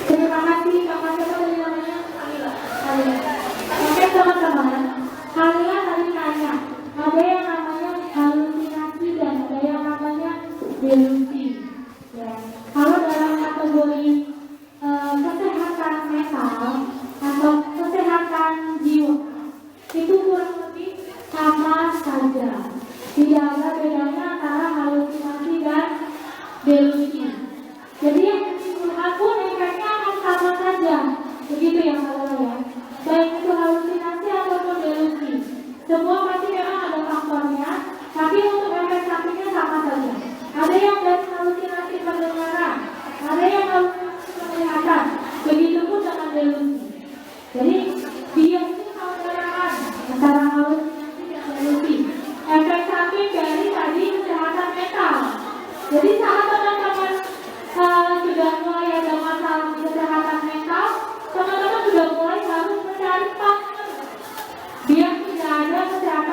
Terima kasih Kak dari namanya Oke teman-teman, kalian tadi nanya, ada yang namanya halusinasi dan ada yang namanya delusi. Ya. Kalau dalam kategori kesehatan mental atau kesehatan jiwa itu kurang lebih sama saja. Tidak ada bedanya antara halusinasi dan delusi. Jadi yang ditimbulkan pun efeknya akan sama saja. Begitu ya kalau ya. Baik itu halusinasi ataupun delusi, semua pasti memang ada faktornya, tapi untuk efek sampingnya sama saja. Ada yang dari halusinasi pendengaran, ada yang halusinasi penglihatan, begitupun dengan delusi. Jadi dia itu saudaraan antara halusinasi dan delusi. Efek samping dari tadi kesehatan mental. Jadi saat teman-teman sudah mulai ada masalah di kesehatan mental, teman-teman sudah mulai harus mencari partner biar tidak ada kesehatan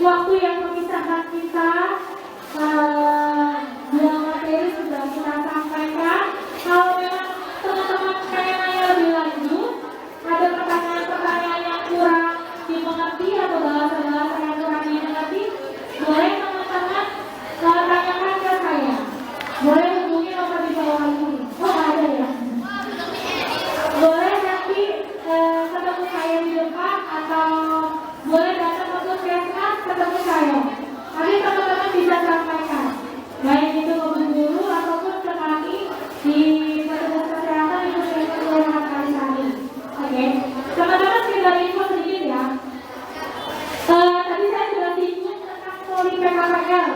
waktu yang memisahkan kita. Dua materi sudah kita sampaikan. Kalau memang teman-teman pengen nanya lebih lanjut, ada pertanyaan-pertanyaan yang kurang dimengerti atau bahasa-bahasa yang kurang dimengerti, boleh teman-teman tanyakan ke saya. Boleh hubungi nomor di bawah ini. Oh, ada ya? Boleh nanti ketemu saya di depan atau boleh datang ke puskesmas ketemu saya. Nanti teman-teman bisa sampaikan, baik itu ke guru ataupun ke kami di petugas kesehatan di puskesmas Kelurahan Kalisari. Oke, teman-teman sekedar info sedikit ya. Tadi saya sudah singgung tentang poli PKPL.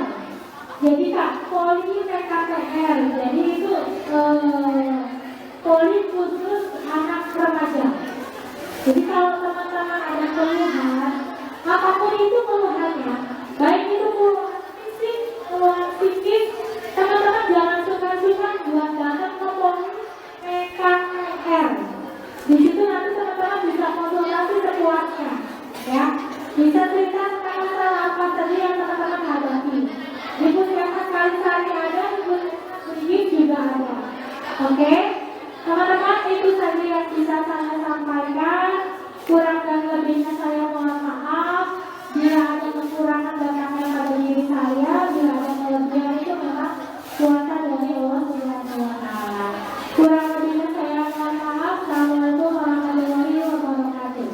Jadi Kak, poli PKPL, jadi itu poli khusus anak remaja. Jadi kalau teman-teman ada keluhan, apapun itu keluhannya, baik itu keluhan fisik, keluhan psikis, teman-teman jangan sungkan-sungkan buat datang ke poli PKPL. Di situ nanti teman-teman bisa konsultasi sepuasnya, ya. Bisa cerita tentang masalah apa saja yang teman-teman hadapi. Di puskesmas Kalisari ada, di puskesmas Brigif juga ada. Oke, teman-teman itu saja yang bisa saya sampaikan. Kurang dan lebihnya saya mohon maaf. Bila ada kekurangan datangnya pada diri saya, bila ada kelebihan itu memang kuasa dari Allah Subhanahu wa Ta'ala. Kurang lebihnya saya mohon maaf. Assalamualaikum warahmatullahi wabarakatuh.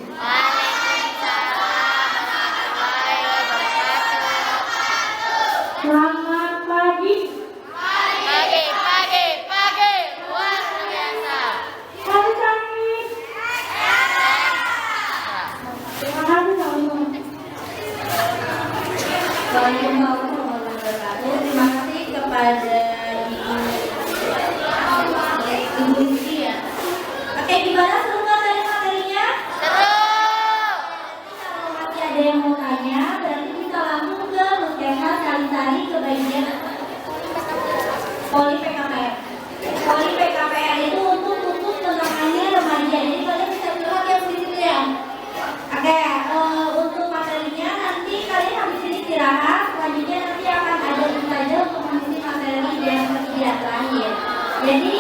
Selamat pagi. Pagi, luar biasa. Hari Kamis. Terima kasih teman-teman. Waalaikumsalam warahmatullahi wabarakatuh. Terima kasih kepada Ibu Rizky ya. Oke, gimana seru nggak tadi materinya? Seru. Kalau masih ada yang mau tanya, berarti bisa langsung ke puskesmas Kalisari ke bagian poli PKPR. Poli PKPR itu untuk khusus penanganan remaja. Jadi kalian bisa curhat ya di situ ya. Oke, untuk materinya nanti kalian habis ini istirahat. Selanjutnya nanti akan ada saja untuk mengisi materi yang ketiga terakhir. Jadi